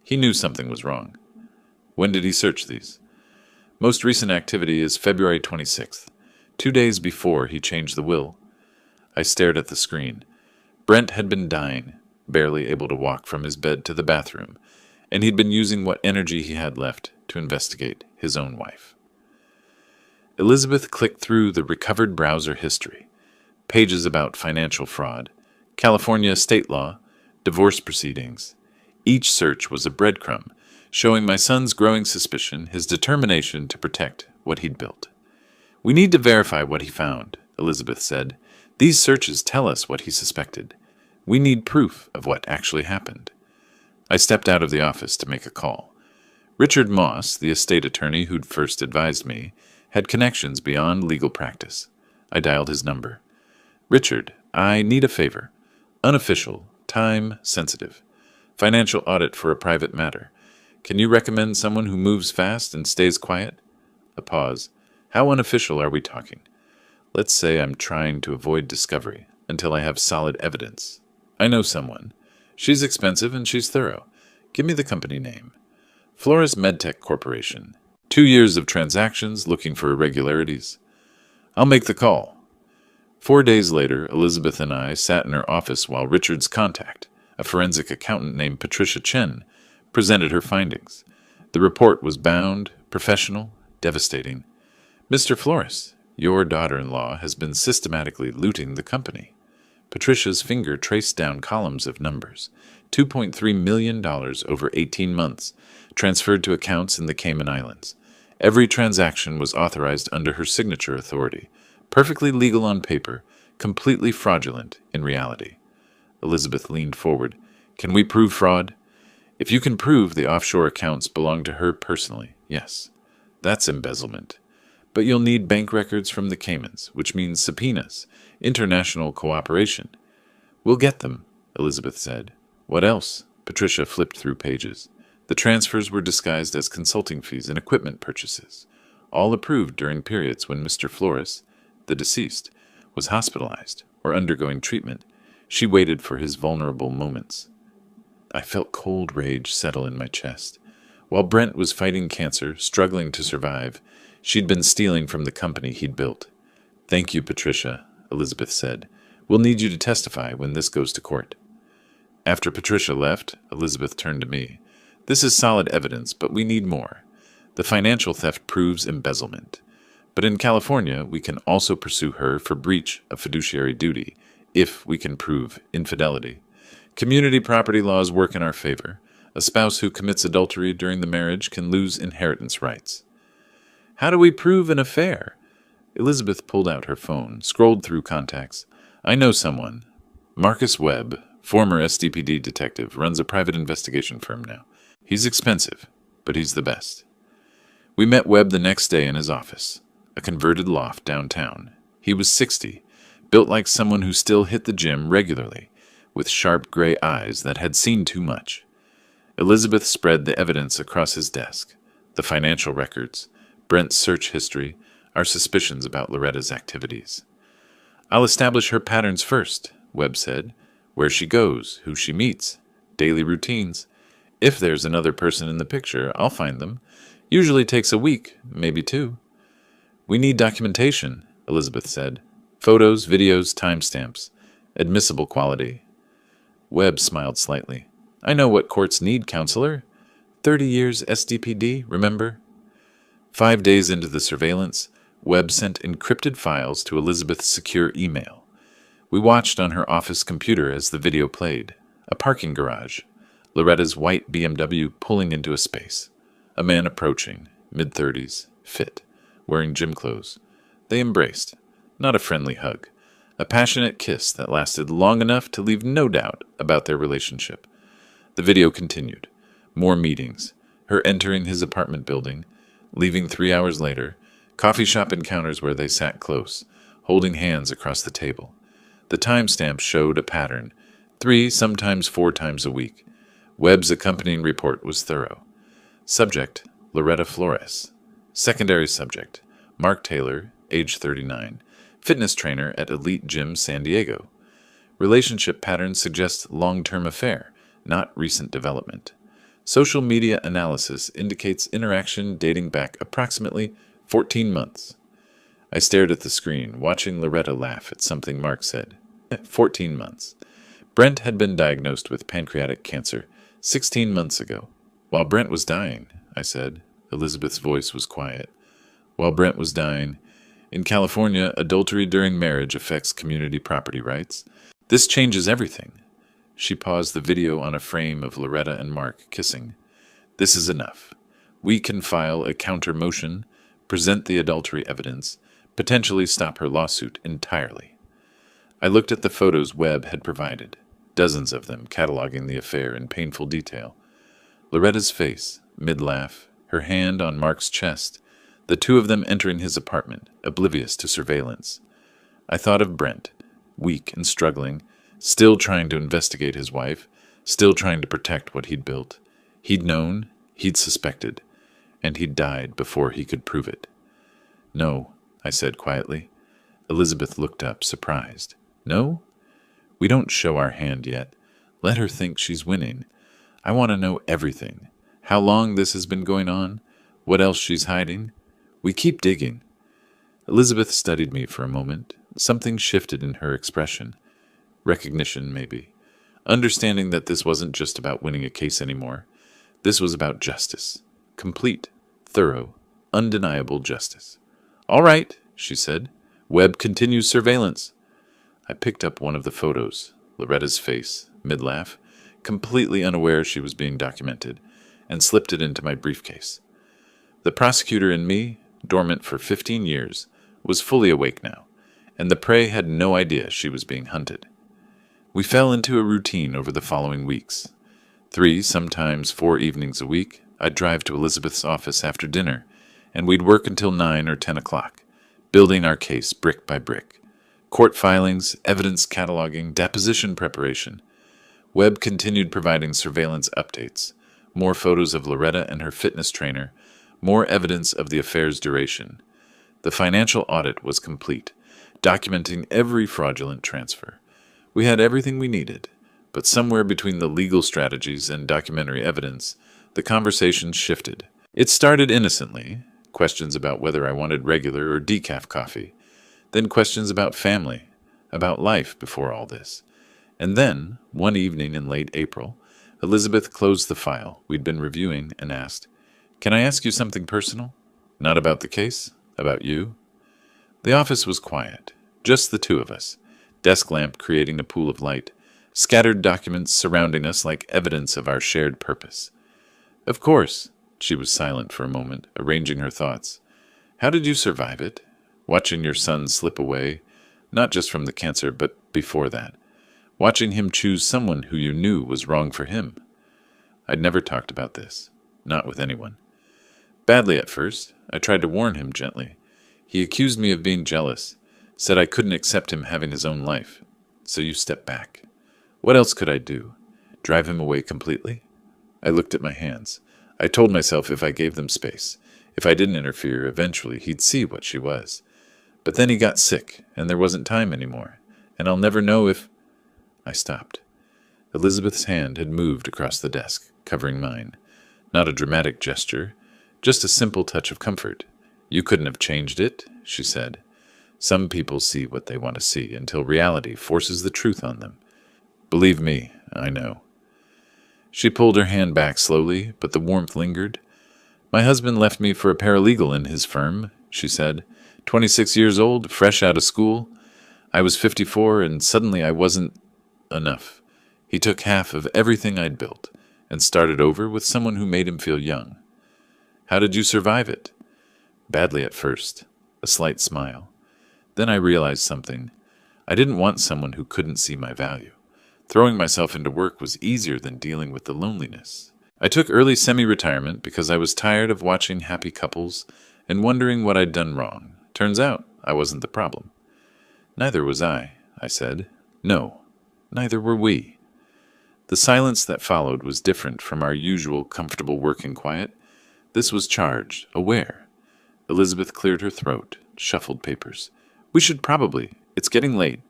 He knew something was wrong. "When did he search these?" "Most recent activity is February 26th, 2 days before he changed the will." I stared at the screen. Brent had been dying, barely able to walk from his bed to the bathroom, and he'd been using what energy he had left to investigate his own wife. Elizabeth clicked through the recovered browser history. Pages about financial fraud, California state law, divorce proceedings. Each search was a breadcrumb, showing my son's growing suspicion, his determination to protect what he'd built. "We need to verify what he found," Elizabeth said. "These searches tell us what he suspected. We need proof of what actually happened." I stepped out of the office to make a call. Richard Moss, the estate attorney who'd first advised me, had connections beyond legal practice. I dialed his number. "Richard, I need a favor. Unofficial, time-sensitive. Financial audit for a private matter. Can you recommend someone who moves fast and stays quiet?" A pause. "How unofficial are we talking?" "Let's say I'm trying to avoid discovery until I have solid evidence." "I know someone. She's expensive and she's thorough. Give me the company name." "Flores Medtech Corporation. 2 years of transactions, looking for irregularities." "I'll make the call." 4 days later, Elizabeth and I sat in her office while Richard's contact, a forensic accountant named Patricia Chen, presented her findings. The report was bound, professional, devastating. "Mr. Flores, your daughter-in-law has been systematically looting the company." Patricia's finger traced down columns of numbers. $2.3 million over 18 months, transferred to accounts in the Cayman Islands. Every transaction was authorized under her signature authority, perfectly legal on paper, completely fraudulent in reality. Elizabeth leaned forward. "Can we prove fraud?" "If you can prove the offshore accounts belong to her personally, yes. That's embezzlement. But you'll need bank records from the Caymans, which means subpoenas, international cooperation." "We'll get them," Elizabeth said. "What else?" Patricia flipped through pages. The transfers were disguised as consulting fees and equipment purchases, all approved during periods when Mr. Flores, the deceased, was hospitalized or undergoing treatment. She waited for his vulnerable moments. I felt cold rage settle in my chest. While Brent was fighting cancer, struggling to survive, she'd been stealing from the company he'd built. "Thank you, Patricia," Elizabeth said. "We'll need you to testify when this goes to court." After Patricia left, Elizabeth turned to me. "This is solid evidence, but we need more. The financial theft proves embezzlement. But in California, we can also pursue her for breach of fiduciary duty if we can prove infidelity. Community property laws work in our favor. A spouse who commits adultery during the marriage can lose inheritance rights. How do we prove an affair? Elizabeth pulled out her phone, scrolled through contacts. I know someone. Marcus Webb, former SDPD detective, runs a private investigation firm now. He's expensive, but he's the best. We met Webb the next day in his office, a converted loft downtown. He was 60, built like someone who still hit the gym regularly, with sharp gray eyes that had seen too much. Elizabeth spread the evidence across his desk, the financial records, Brent's search history, our suspicions about Loretta's activities. I'll establish her patterns first, Webb said. Where she goes, who she meets, daily routines. If there's another person in the picture, I'll find them. Usually takes a week, maybe 2. We need documentation, Elizabeth said. Photos, videos, timestamps. Admissible quality. Webb smiled slightly. I know what courts need, counselor. 30 years SDPD, remember? 5 days into the surveillance, Webb sent encrypted files to Elizabeth's secure email. We watched on her office computer as the video played. A parking garage. Loretta's white BMW pulling into a space. A man approaching, mid-30s, fit, wearing gym clothes. They embraced. Not a friendly hug. A passionate kiss that lasted long enough to leave no doubt about their relationship. The video continued. More meetings. Her entering his apartment building, leaving 3 hours later. Coffee shop encounters where they sat close, holding hands across the table. The timestamp showed a pattern, 3, sometimes 4 times a week. Webb's accompanying report was thorough. Subject, Loretta Flores. Secondary subject, Mark Taylor, age 39, fitness trainer at Elite Gym San Diego. Relationship patterns suggest long-term affair, not recent development. Social media analysis indicates interaction dating back approximately 14 months. I stared at the screen, watching Loretta laugh at something Mark said. 14 months. Brent had been diagnosed with pancreatic cancer 16 months ago. While Brent was dying, I said. Elizabeth's voice was quiet. While Brent was dying, in California, adultery during marriage affects community property rights. This changes everything. She paused the video on a frame of Loretta and Mark kissing. This is enough. We can file a counter motion, present the adultery evidence, potentially stop her lawsuit entirely. I looked at the photos Webb had provided, dozens of them cataloging the affair in painful detail. Loretta's face, mid-laugh, her hand on Mark's chest, the two of them entering his apartment, oblivious to surveillance. I thought of Brent, weak and struggling, still trying to investigate his wife, still trying to protect what he'd built. He'd known, he'd suspected, and he'd died before he could prove it. No, I said quietly. Elizabeth looked up, surprised. No? We don't show our hand yet. Let her think she's winning. I want to know everything. How long this has been going on? What else she's hiding? We keep digging. Elizabeth studied me for a moment. Something shifted in her expression. Recognition, maybe. Understanding that this wasn't just about winning a case anymore. This was about justice. Complete, thorough, undeniable justice. All right, she said. Webb continues surveillance. I picked up one of the photos, Loretta's face, mid-laugh, completely unaware she was being documented, and slipped it into my briefcase. The prosecutor in me, dormant for 15 years, was fully awake now, and the prey had no idea she was being hunted. We fell into a routine over the following weeks. 3, sometimes 4 evenings a week, I'd drive to Elizabeth's office after dinner, and we'd work until 9 or 10 o'clock, building our case brick by brick. Court filings, evidence cataloging, deposition preparation. Webb continued providing surveillance updates, more photos of Loretta and her fitness trainer, more evidence of the affair's duration. The financial audit was complete, documenting every fraudulent transfer. We had everything we needed, but somewhere between the legal strategies and documentary evidence, the conversation shifted. It started innocently, questions about whether I wanted regular or decaf coffee, then questions about family, about life before all this. And then, one evening in late April, Elizabeth closed the file we'd been reviewing and asked, "Can I ask you something personal? Not about the case, about you?" The office was quiet, just the two of us, desk lamp creating a pool of light, scattered documents surrounding us like evidence of our shared purpose. Of course. She was silent for a moment, arranging her thoughts. How did you survive it? Watching your son slip away, not just from the cancer, but before that. Watching him choose someone who you knew was wrong for him. I'd never talked about this. Not with anyone. Badly at first. I tried to warn him gently. He accused me of being jealous, said I couldn't accept him having his own life. So you stepped back. What else could I do? Drive him away completely? I looked at my hands. I told myself if I gave them space, if I didn't interfere, eventually he'd see what she was. But then he got sick, and there wasn't time anymore, and I'll never know if... I stopped. Elizabeth's hand had moved across the desk, covering mine. Not a dramatic gesture, just a simple touch of comfort. You couldn't have changed it, she said. Some people see what they want to see until reality forces the truth on them. Believe me, I know. She pulled her hand back slowly, but the warmth lingered. My husband left me for a paralegal in his firm, she said. 26 years old, fresh out of school. I was 54, and suddenly I wasn't enough. He took half of everything I'd built and started over with someone who made him feel young. How did you survive it? Badly at first. A slight smile. Then I realized something. I didn't want someone who couldn't see my value. Throwing myself into work was easier than dealing with the loneliness. I took early semi-retirement because I was tired of watching happy couples and wondering what I'd done wrong. Turns out I wasn't the problem. Neither was I said. No, neither were we. The silence that followed was different from our usual comfortable working quiet. This was charged, aware. Elizabeth cleared her throat, shuffled papers. We should probably. It's getting late.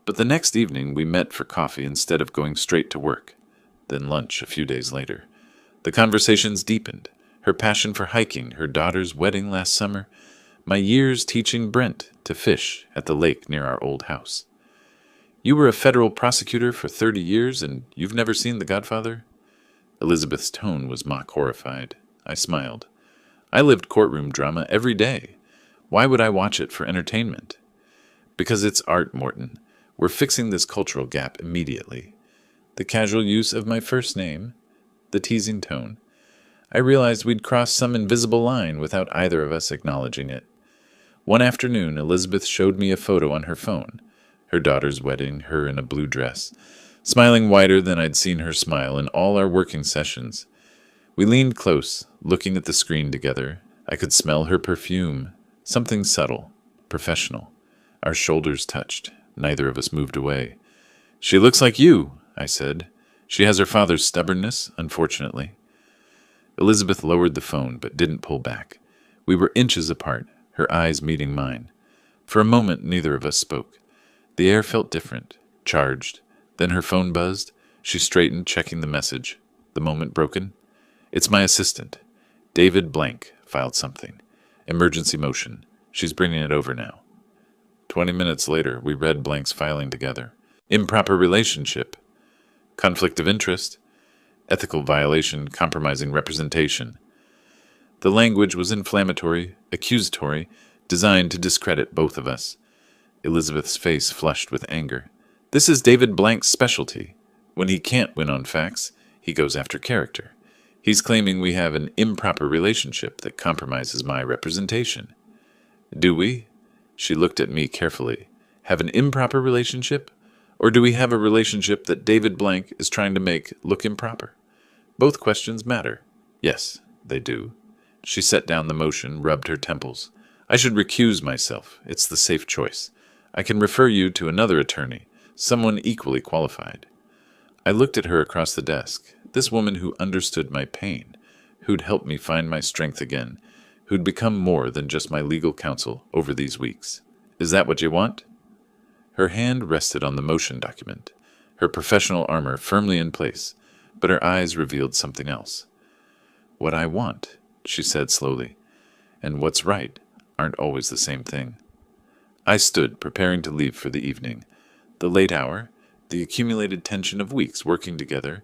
But the next evening we met for coffee instead of going straight to work. Then lunch a few days later. The conversations deepened. Her passion for hiking, her daughter's wedding last summer, my years teaching Brent to fish at the lake near our old house. You were a federal prosecutor for 30 years and you've never seen The Godfather? Elizabeth's tone was mock horrified. I smiled. I lived courtroom drama every day. Why would I watch it for entertainment? Because it's art, Morton. We're fixing this cultural gap immediately. The casual use of my first name, the teasing tone. I realized we'd crossed some invisible line without either of us acknowledging it. One afternoon, Elizabeth showed me a photo on her phone. Her daughter's wedding, her in a blue dress, smiling wider than I'd seen her smile in all our working sessions. We leaned close, looking at the screen together. I could smell her perfume, something subtle, professional. Our shoulders touched. Neither of us moved away. She looks like you, I said. She has her father's stubbornness, unfortunately. Elizabeth lowered the phone, but didn't pull back. We were inches apart, her eyes meeting mine. For a moment, neither of us spoke. The air felt different, charged. Then her phone buzzed. She straightened, checking the message. The moment broken. It's my assistant. David Blank filed something. Emergency motion. She's bringing it over now. 20 minutes later, we read Blank's filing together. Improper relationship. Conflict of interest. Ethical violation compromising representation. The language was inflammatory, accusatory, designed to discredit both of us. Elizabeth's face flushed with anger. This is David Blank's specialty. When he can't win on facts, he goes after character. He's claiming we have an improper relationship that compromises my representation. Do we? She looked at me carefully. Have an improper relationship? Or do we have a relationship that David Blank is trying to make look improper? Both questions matter. Yes, they do. She set down the motion, rubbed her temples. I should recuse myself. It's the safe choice. I can refer you to another attorney, someone equally qualified. I looked at her across the desk, this woman who understood my pain, who'd helped me find my strength again, who'd become more than just my legal counsel over these weeks. Is that what you want? Her hand rested on the motion document, her professional armor firmly in place, but her eyes revealed something else. What I want, she said slowly, and what's right aren't always the same thing. I stood, preparing to leave for the evening. The late hour, the accumulated tension of weeks working together,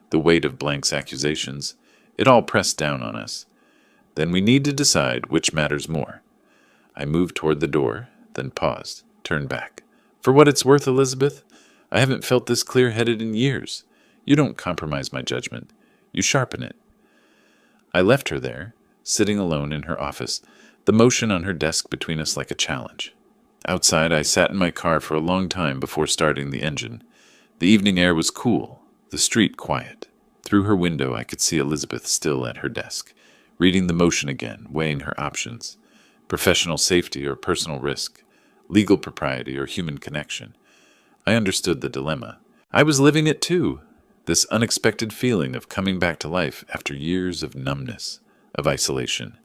the weight of Blank's accusations, it all pressed down on us. Then we need to decide which matters more. I moved toward the door, then paused, turned back. For what it's worth, Elizabeth, I haven't felt this clear-headed in years. You don't compromise my judgment. You sharpen it. I left her there, sitting alone in her office, the motion on her desk between us like a challenge. Outside, I sat in my car for a long time before starting the engine. The evening air was cool, the street quiet. Through her window, I could see Elizabeth still at her desk, reading the motion again, weighing her options. Professional safety or personal risk, legal propriety or human connection. I understood the dilemma. I was living it too, this unexpected feeling of coming back to life after years of numbness, of isolation.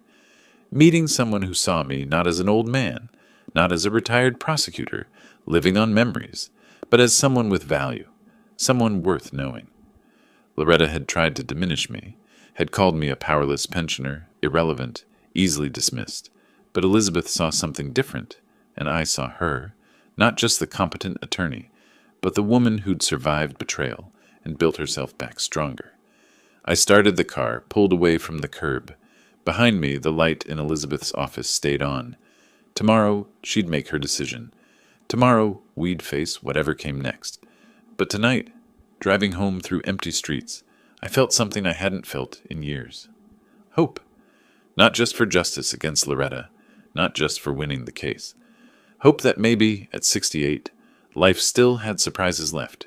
Meeting someone who saw me not as an old man, not as a retired prosecutor, living on memories, but as someone with value, someone worth knowing. Loretta had tried to diminish me, had called me a powerless pensioner, irrelevant, easily dismissed. But Elizabeth saw something different, and I saw her, not just the competent attorney, but the woman who'd survived betrayal and built herself back stronger. I started the car, pulled away from the curb. Behind me, the light in Elizabeth's office stayed on. Tomorrow, she'd make her decision. Tomorrow, we'd face whatever came next. But tonight, driving home through empty streets, I felt something I hadn't felt in years. Hope. Not just for justice against Loretta, not just for winning the case. Hope that maybe, at 68, life still had surprises left.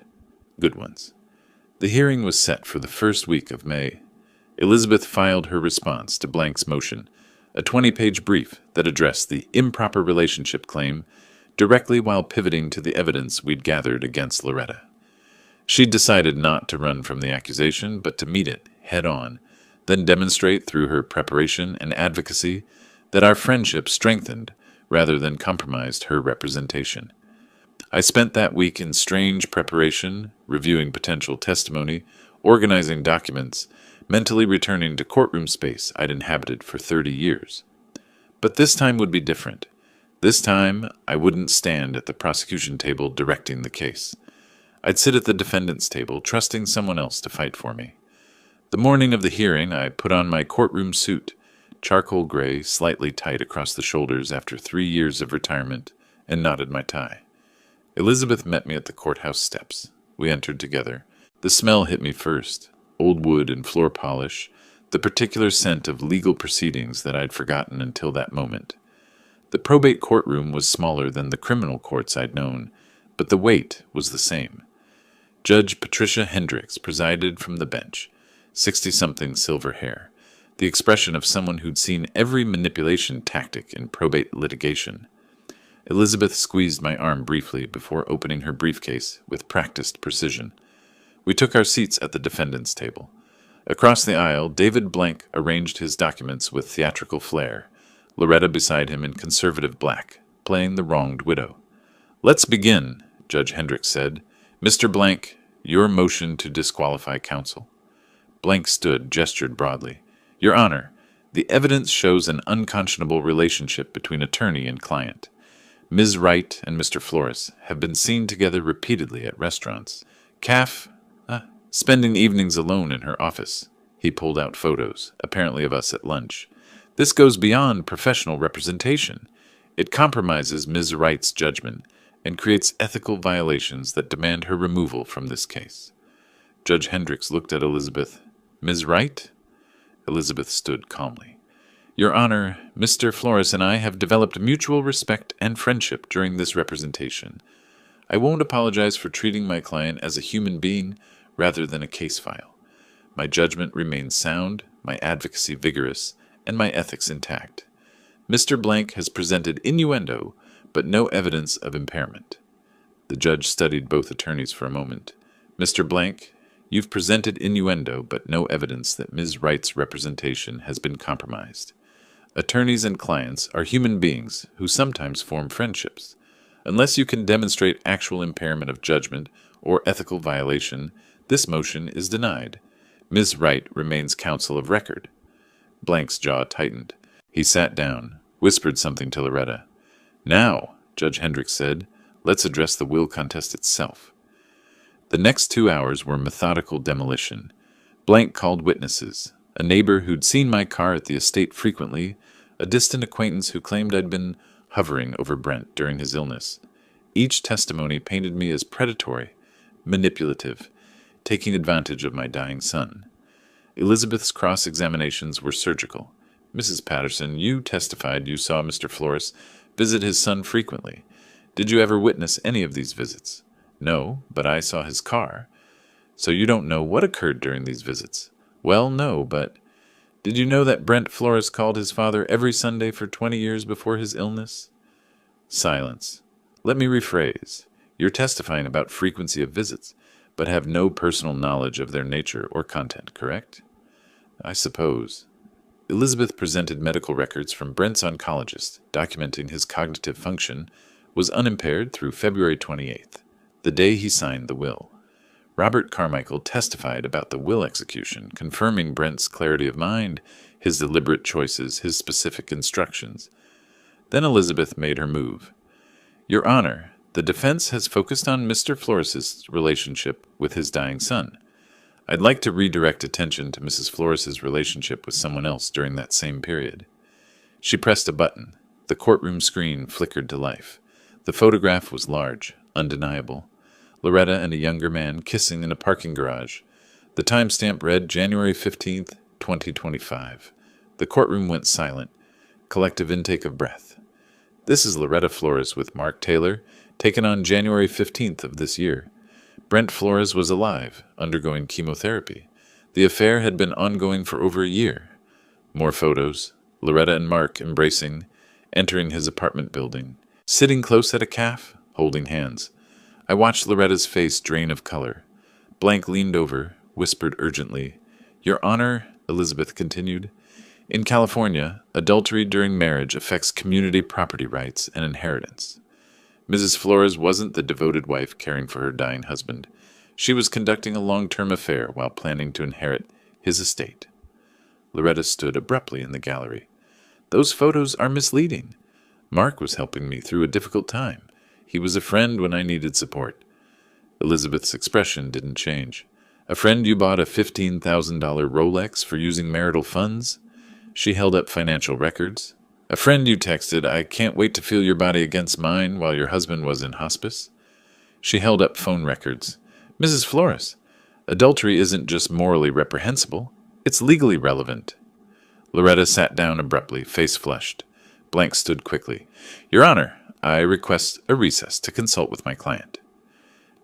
Good ones. The hearing was set for the first week of May. Elizabeth filed her response to Blank's motion, a 20-page brief that addressed the improper relationship claim directly while pivoting to the evidence we'd gathered against Loretta. She'd decided not to run from the accusation, but to meet it head-on, then demonstrate through her preparation and advocacy that our friendship strengthened rather than compromised her representation. I spent that week in strange preparation, reviewing potential testimony, organizing documents, mentally returning to courtroom space I'd inhabited for 30 years. But this time would be different. This time, I wouldn't stand at the prosecution table directing the case. I'd sit at the defendant's table, trusting someone else to fight for me. The morning of the hearing, I put on my courtroom suit, charcoal gray, slightly tight across the shoulders after 3 years of retirement, and knotted my tie. Elizabeth met me at the courthouse steps. We entered together. The smell hit me first, old wood and floor polish, the particular scent of legal proceedings that I'd forgotten until that moment. The probate courtroom was smaller than the criminal courts I'd known, but the weight was the same. Judge Patricia Hendricks presided from the bench, 60-something silver hair, the expression of someone who'd seen every manipulation tactic in probate litigation. Elizabeth squeezed my arm briefly before opening her briefcase with practiced precision. We took our seats at the defendant's table. Across the aisle, David Blank arranged his documents with theatrical flair, Loretta beside him in conservative black, playing the wronged widow. "Let's begin," Judge Hendricks said. "Mr. Blank, your motion to disqualify counsel." Blank stood, gestured broadly. "Your Honor, the evidence shows an unconscionable relationship between attorney and client. Ms. Wright and Mr. Flores have been seen together repeatedly at restaurants. Spending evenings alone in her office." He pulled out photos, apparently of us at lunch. "This goes beyond professional representation. It compromises Ms. Wright's judgment and creates ethical violations that demand her removal from this case." Judge Hendricks looked at Elizabeth. "Ms. Wright?" Elizabeth stood calmly. "Your Honor, Mr. Flores and I have developed mutual respect and friendship during this representation. I won't apologize for treating my client as a human being rather than a case file. My judgment remains sound, my advocacy vigorous, and my ethics intact. Mr. Blank has presented innuendo, but no evidence of impairment." The judge studied both attorneys for a moment. "Mr. Blank, you've presented innuendo, but no evidence that Ms. Wright's representation has been compromised. Attorneys and clients are human beings who sometimes form friendships. Unless you can demonstrate actual impairment of judgment or ethical violation, this motion is denied. Ms. Wright remains counsel of record." Blank's jaw tightened. He sat down, whispered something to Loretta. "Now," Judge Hendricks said, "let's address the will contest itself." The next 2 hours were methodical demolition. Blank called witnesses, a neighbor who'd seen my car at the estate frequently, a distant acquaintance who claimed I'd been hovering over Brent during his illness. Each testimony painted me as predatory, manipulative, taking advantage of my dying son. Elizabeth's cross-examinations were surgical. Mrs. Patterson, you testified you saw Mr. Flores visit his son frequently. Did you ever witness any of these visits? No, but I saw his car. So you don't know what occurred during these visits? Well, no, but did you know that Brent Flores called his father every Sunday for 20 years before his illness? Silence. Let me rephrase. You're testifying about frequency of visits, but have no personal knowledge of their nature or content, correct? I suppose. Elizabeth presented medical records from Brent's oncologist, documenting his cognitive function was unimpaired through February 28th, the day he signed the will. Robert Carmichael testified about the will execution, confirming Brent's clarity of mind, his deliberate choices, his specific instructions. Then Elizabeth made her move. Your Honor, the defense has focused on Mr. Flores's relationship with his dying son. I'd like to redirect attention to Mrs. Flores's relationship with someone else during that same period. She pressed a button. The courtroom screen flickered to life. The photograph was large, undeniable. Loretta and a younger man kissing in a parking garage. The timestamp read January 15th, 2025. The courtroom went silent. Collective intake of breath. This is Loretta Flores with Mark Taylor, taken on January 15th of this year. Brent Flores was alive, undergoing chemotherapy. The affair had been ongoing for over a year. More photos. Loretta and Mark embracing, entering his apartment building, sitting close at a cafe, holding hands. I watched Loretta's face drain of color. Blank leaned over, whispered urgently. Your Honor, Elizabeth continued, in California, adultery during marriage affects community property rights and inheritance. Mrs. Flores wasn't the devoted wife caring for her dying husband. She was conducting a long-term affair while planning to inherit his estate. Loretta stood abruptly in the gallery. Those photos are misleading. Mark was helping me through a difficult time. He was a friend when I needed support. Elizabeth's expression didn't change. A friend you bought a $15,000 Rolex for using marital funds? She held up financial records. A friend you texted, I can't wait to feel your body against mine while your husband was in hospice? She held up phone records. Mrs. Flores, adultery isn't just morally reprehensible, it's legally relevant. Loretta sat down abruptly, face flushed. Blank stood quickly. Your Honor, I request a recess to consult with my client.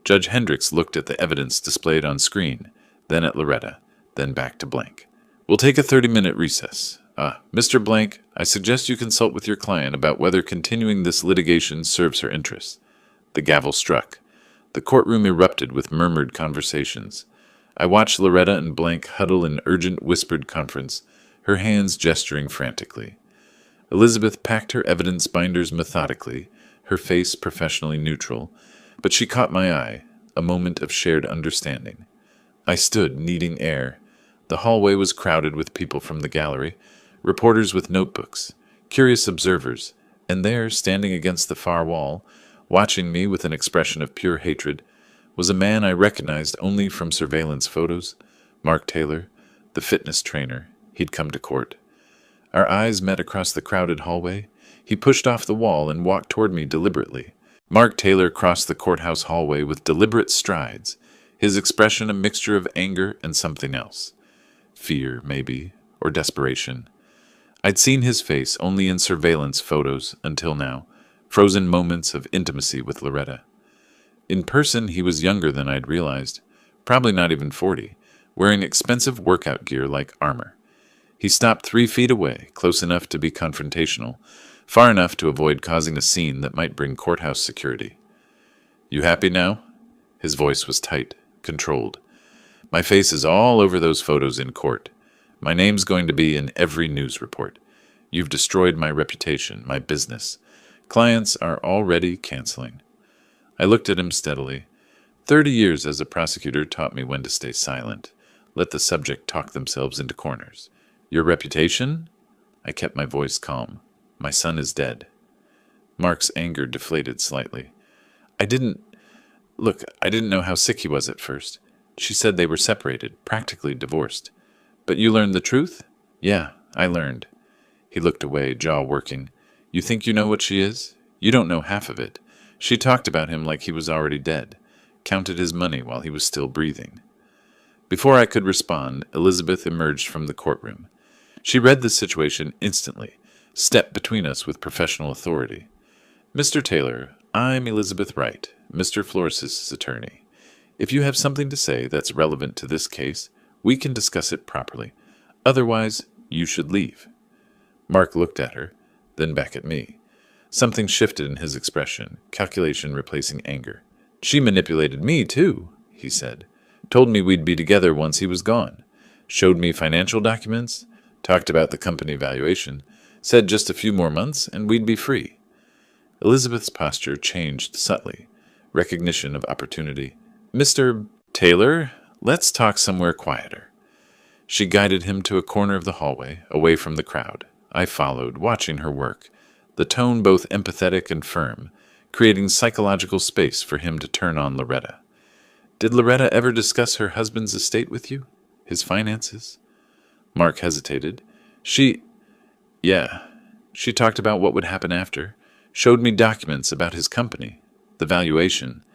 Judge Hendricks looked at the evidence displayed on screen, then at Loretta, then back to Blank. We'll take a 30-minute recess. Mr. Blank, I suggest you consult with your client about whether continuing this litigation serves her interests. The gavel struck. The courtroom erupted with murmured conversations. I watched Loretta and Blank huddle in urgent whispered conference, her hands gesturing frantically. Elizabeth packed her evidence binders methodically, her face professionally neutral, but she caught my eye, a moment of shared understanding. I stood, needing air. The hallway was crowded with people from the gallery, reporters with notebooks, curious observers, and there, standing against the far wall, watching me with an expression of pure hatred, was a man I recognized only from surveillance photos, Mark Taylor, the fitness trainer. He'd come to court. Our eyes met across the crowded hallway. He pushed off the wall and walked toward me deliberately. Mark Taylor crossed the courthouse hallway with deliberate strides, his expression a mixture of anger and something else. Fear, maybe, or desperation. I'd seen his face only in surveillance photos until now, frozen moments of intimacy with Loretta. In person, he was younger than I'd realized, probably not even 40, wearing expensive workout gear like armor. He stopped 3 feet away, close enough to be confrontational, far enough to avoid causing a scene that might bring courthouse security. You happy now? His voice was tight, controlled. My face is all over those photos in court. My name's going to be in every news report. You've destroyed my reputation, my business. Clients are already canceling. I looked at him steadily. 30 years as a prosecutor taught me when to stay silent. Let the subject talk themselves into corners. Your reputation? I kept my voice calm. My son is dead. Mark's anger deflated slightly. I didn't know how sick he was at first. She said they were separated, practically divorced. But you learned the truth? Yeah, I learned. He looked away, jaw working. You think you know what she is? You don't know half of it. She talked about him like he was already dead, counted his money while he was still breathing. Before I could respond, Elizabeth emerged from the courtroom. She read the situation instantly, stepped between us with professional authority. "Mr. Taylor, I'm Elizabeth Wright, Mr. Flores's attorney. If you have something to say that's relevant to this case, we can discuss it properly. Otherwise, you should leave." Mark looked at her, then back at me. Something shifted in his expression, calculation replacing anger. "She manipulated me, too," he said. "Told me we'd be together once he was gone. Showed me financial documents, talked about the company valuation, said just a few more months and we'd be free." Elizabeth's posture changed subtly. Recognition of opportunity. "Mr. Taylor, let's talk somewhere quieter." She guided him to a corner of the hallway, away from the crowd. I followed, watching her work, the tone both empathetic and firm, creating psychological space for him to turn on Loretta. "Did Loretta ever discuss her husband's estate with you? His finances?" Mark hesitated. Yeah. She talked about what would happen after. Showed me documents about his company, the valuation.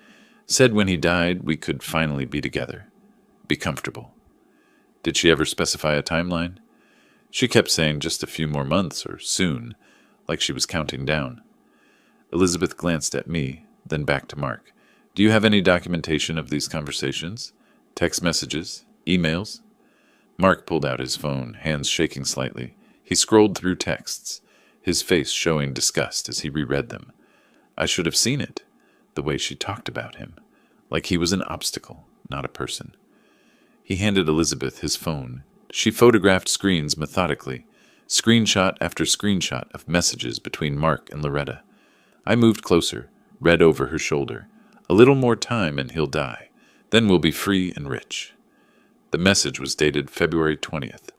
Said when he died, we could finally be together. Be comfortable." "Did she ever specify a timeline?" "She kept saying just a few more months or soon, like she was counting down." Elizabeth glanced at me, then back to Mark. "Do you have any documentation of these conversations? Text messages? Emails?" Mark pulled out his phone, hands shaking slightly. He scrolled through texts, his face showing disgust as he reread them. I should have seen it, the way she talked about him, like he was an obstacle, not a person. He handed Elizabeth his phone. She photographed screens methodically, screenshot after screenshot of messages between Mark and Loretta. I moved closer, read over her shoulder. "A little more time and he'll die. Then we'll be free and rich." The message was dated February 20th.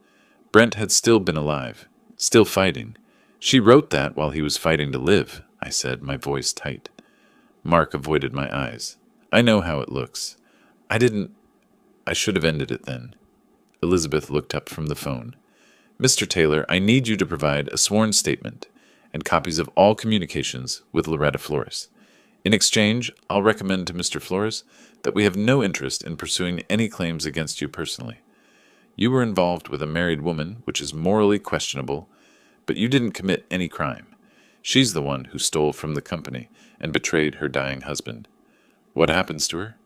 Brent had still been alive, still fighting. "She wrote that while he was fighting to live," I said, my voice tight. Mark avoided my eyes. "I know how it looks. I should have ended it then." Elizabeth looked up from the phone. "Mr. Taylor, I need you to provide a sworn statement and copies of all communications with Loretta Flores. In exchange, I'll recommend to Mr. Flores that we have no interest in pursuing any claims against you personally. You were involved with a married woman, which is morally questionable, but you didn't commit any crime. She's the one who stole from the company and betrayed her dying husband. What happens to her?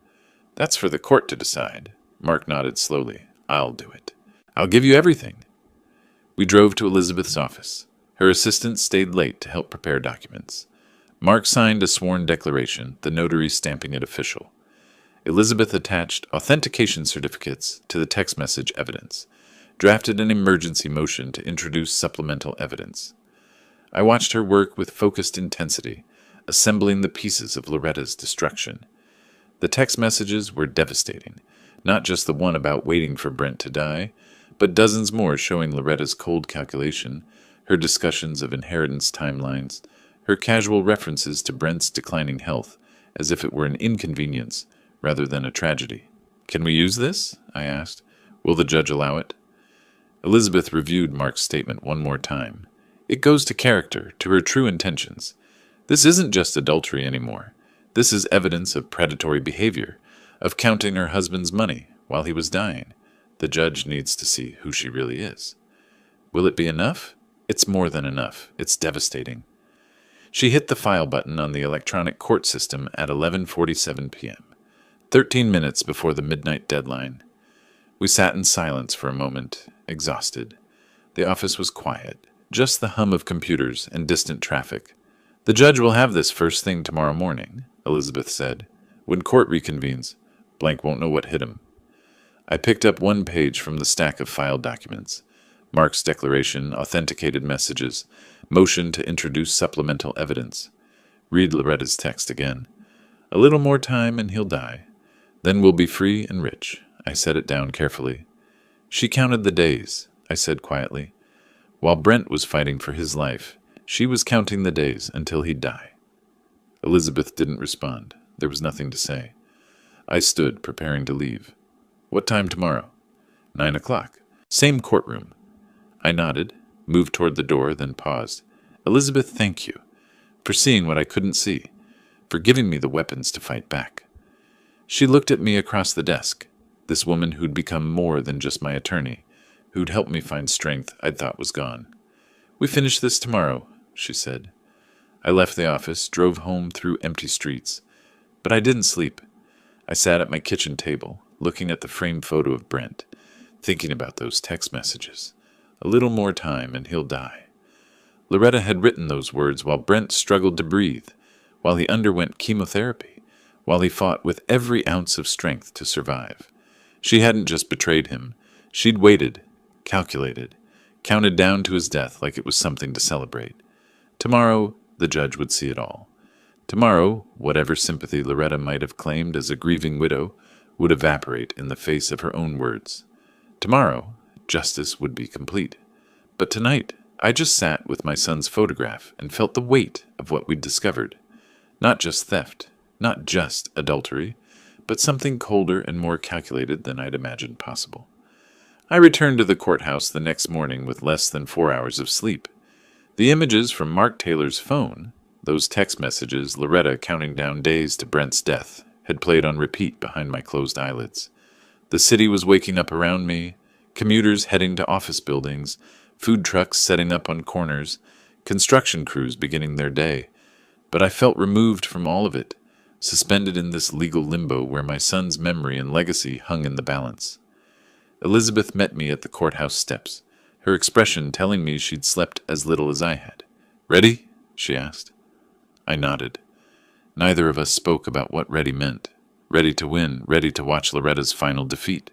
That's for the court to decide." Mark nodded slowly. "I'll do it. I'll give you everything." We drove to Elizabeth's office. Her assistant stayed late to help prepare documents. Mark signed a sworn declaration, the notary stamping it official. Elizabeth attached authentication certificates to the text message evidence, drafted an emergency motion to introduce supplemental evidence. I watched her work with focused intensity, assembling the pieces of Loretta's destruction. The text messages were devastating, not just the one about waiting for Brent to die, but dozens more showing Loretta's cold calculation, her discussions of inheritance timelines, her casual references to Brent's declining health, as if it were an inconvenience rather than a tragedy. "Can we use this?" I asked. "Will the judge allow it?" Elizabeth reviewed Mark's statement one more time. "It goes to character, to her true intentions. This isn't just adultery anymore. This is evidence of predatory behavior, of counting her husband's money while he was dying. The judge needs to see who she really is." "Will it be enough?" "It's more than enough. It's devastating." She hit the file button on the electronic court system at 11:47 p.m., 13 minutes before the midnight deadline. We sat in silence for a moment, exhausted. The office was quiet, just the hum of computers and distant traffic. "The judge will have this first thing tomorrow morning," Elizabeth said. "When court reconvenes, Blank won't know what hit him." I picked up one page from the stack of filed documents. Mark's declaration, authenticated messages, motion to introduce supplemental evidence. Read Loretta's text again. "A little more time and he'll die. Then we'll be free and rich." I set it down carefully. "She counted the days," I said quietly. "While Brent was fighting for his life, she was counting the days until he'd die." Elizabeth didn't respond. There was nothing to say. I stood, preparing to leave. "What time tomorrow?" 9 o'clock. Same courtroom." I nodded, moved toward the door, then paused. "Elizabeth, thank you for seeing what I couldn't see, for giving me the weapons to fight back. She looked at me across the desk, this woman who'd become more than just my attorney, who'd helped me find strength I'd thought was gone. "We finish this tomorrow," she said. I left the office, drove home through empty streets. But I didn't sleep. I sat at my kitchen table, looking at the framed photo of Brent, thinking about those text messages. A little more time and he'll die. Loretta had written those words while Brent struggled to breathe, while he underwent chemotherapy, while he fought with every ounce of strength to survive. She hadn't just betrayed him. She'd waited, calculated, counted down to his death like it was something to celebrate. Tomorrow, the judge would see it all. Tomorrow, whatever sympathy Loretta might have claimed as a grieving widow would evaporate in the face of her own words. Tomorrow, justice would be complete. But tonight, I just sat with my son's photograph and felt the weight of what we'd discovered. Not just theft, not just adultery, but something colder and more calculated than I'd imagined possible. I returned to the courthouse the next morning with less than 4 hours of sleep. The images from Mark Taylor's phone, those text messages Loretta counting down days to Brent's death, had played on repeat behind my closed eyelids. The city was waking up around me, commuters heading to office buildings, food trucks setting up on corners, construction crews beginning their day. But I felt removed from all of it, suspended in this legal limbo where my son's memory and legacy hung in the balance. Elizabeth met me at the courthouse steps, her expression telling me she'd slept as little as I had. "Ready?" she asked. I nodded. Neither of us spoke about what ready meant. Ready to win, ready to watch Loretta's final defeat,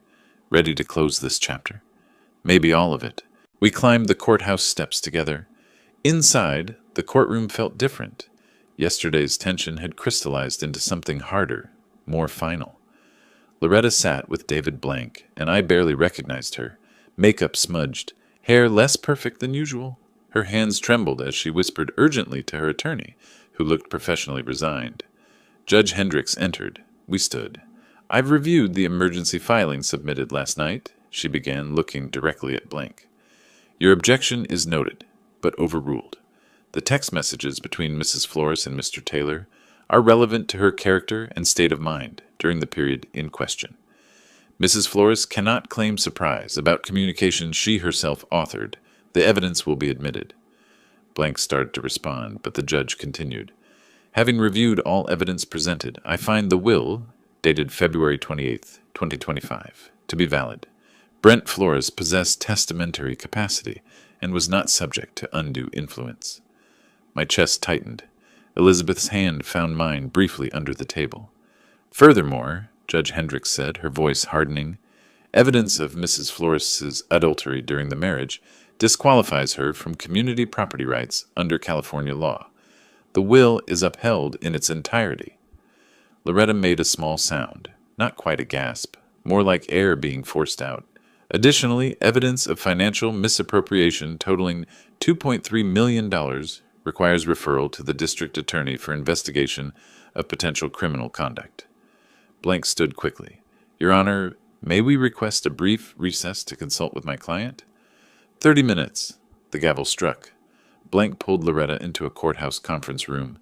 ready to close this chapter. Maybe all of it. We climbed the courthouse steps together. Inside, the courtroom felt different. Yesterday's tension had crystallized into something harder, more final. Loretta sat with David Blank, and I barely recognized her. Makeup smudged, hair less perfect than usual. Her hands trembled as she whispered urgently to her attorney, who looked professionally resigned. Judge Hendricks entered. We stood. "I've reviewed the emergency filing submitted last night," she began, looking directly at Blank. "Your objection is noted, but overruled. The text messages between Mrs. Flores and Mr. Taylor are relevant to her character and state of mind during the period in question. Mrs. Flores cannot claim surprise about communication she herself authored. The evidence will be admitted." Blank started to respond, but the judge continued. "Having reviewed all evidence presented, I find the will, dated February 28, 2025, to be valid. Brent Flores possessed testamentary capacity and was not subject to undue influence." My chest tightened. Elizabeth's hand found mine briefly under the table. "Furthermore," Judge Hendricks said, her voice hardening, "evidence of Mrs. Flores's adultery during the marriage disqualifies her from community property rights under California law. The will is upheld in its entirety." Loretta made a small sound, not quite a gasp, more like air being forced out. "Additionally, evidence of financial misappropriation totaling $2.3 million requires referral to the district attorney for investigation of potential criminal conduct." Blank stood quickly. "Your Honor, may we request a brief recess to consult with my client?" 30 minutes. The gavel struck. Blank pulled Loretta into a courthouse conference room.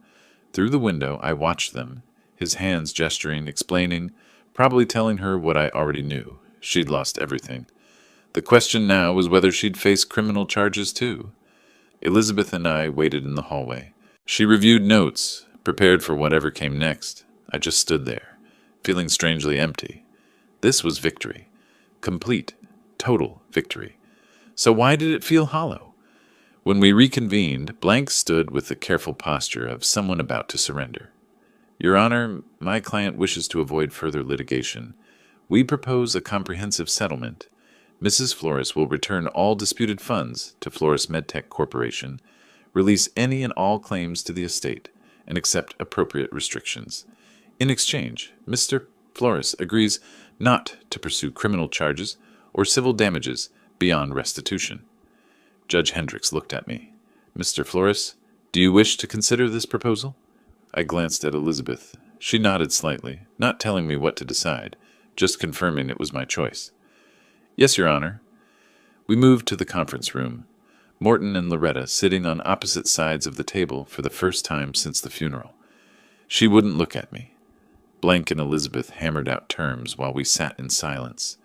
Through the window, I watched them, his hands gesturing, explaining, probably telling her what I already knew. She'd lost everything. The question now was whether she'd face criminal charges too. Elizabeth and I waited in the hallway. She reviewed notes, prepared for whatever came next. I just stood there, feeling strangely empty. This was victory. Complete, total victory. So why did it feel hollow? When we reconvened, Blank stood with the careful posture of someone about to surrender. "Your Honor, my client wishes to avoid further litigation. We propose a comprehensive settlement. Mrs. Flores will return all disputed funds to Flores MedTech Corporation, release any and all claims to the estate, and accept appropriate restrictions. In exchange, Mr. Flores agrees not to pursue criminal charges or civil damages beyond restitution." Judge Hendricks looked at me. "Mr. Flores, do you wish to consider this proposal?" I glanced at Elizabeth. She nodded slightly, not telling me what to decide, just confirming it was my choice. "Yes, Your Honor." We moved to the conference room, Morton and Loretta sitting on opposite sides of the table for the first time since the funeral. She wouldn't look at me. Blank and Elizabeth hammered out terms while we sat in silence.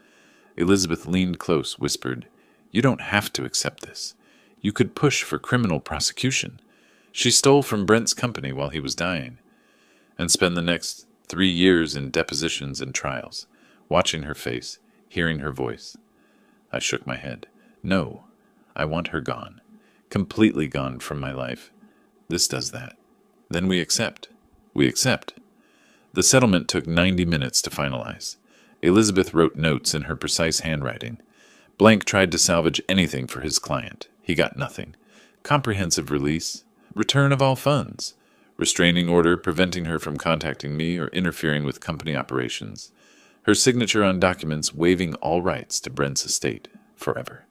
Elizabeth leaned close, whispered, "You don't have to accept this. You could push for criminal prosecution. She stole from Brent's company while he was dying." And spend the next 3 years in depositions and trials, watching her face, hearing her voice. I shook my head. No, I want her gone. Completely gone from my life. This does that. Then we accept. We accept. The settlement took 90 minutes to finalize. Elizabeth wrote notes in her precise handwriting. Blank tried to salvage anything for his client. He got nothing. Comprehensive release, return of all funds, restraining order preventing her from contacting me or interfering with company operations, her signature on documents waiving all rights to Brent's estate forever.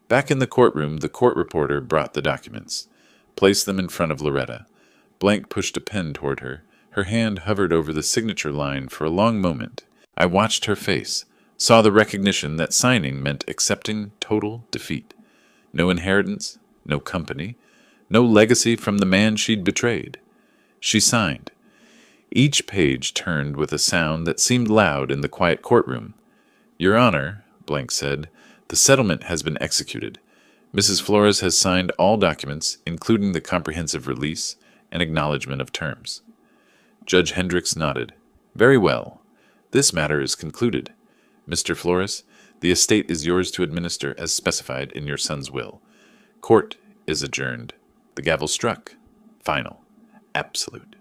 Back in the courtroom, the court reporter brought the documents, placed them in front of Loretta. Blank pushed a pen toward her. Her hand hovered over the signature line for a long moment. I watched her face, saw the recognition that signing meant accepting total defeat. No inheritance, no company, no legacy from the man she'd betrayed. She signed. Each page turned with a sound that seemed loud in the quiet courtroom. "Your Honor," Blank said, "the settlement has been executed. Mrs. Flores has signed all documents, including the comprehensive release and acknowledgement of terms." Judge Hendricks nodded. "Very well. This matter is concluded. Mr. Flores, the estate is yours to administer as specified in your son's will. Court is adjourned." The gavel struck. Final. Absolute.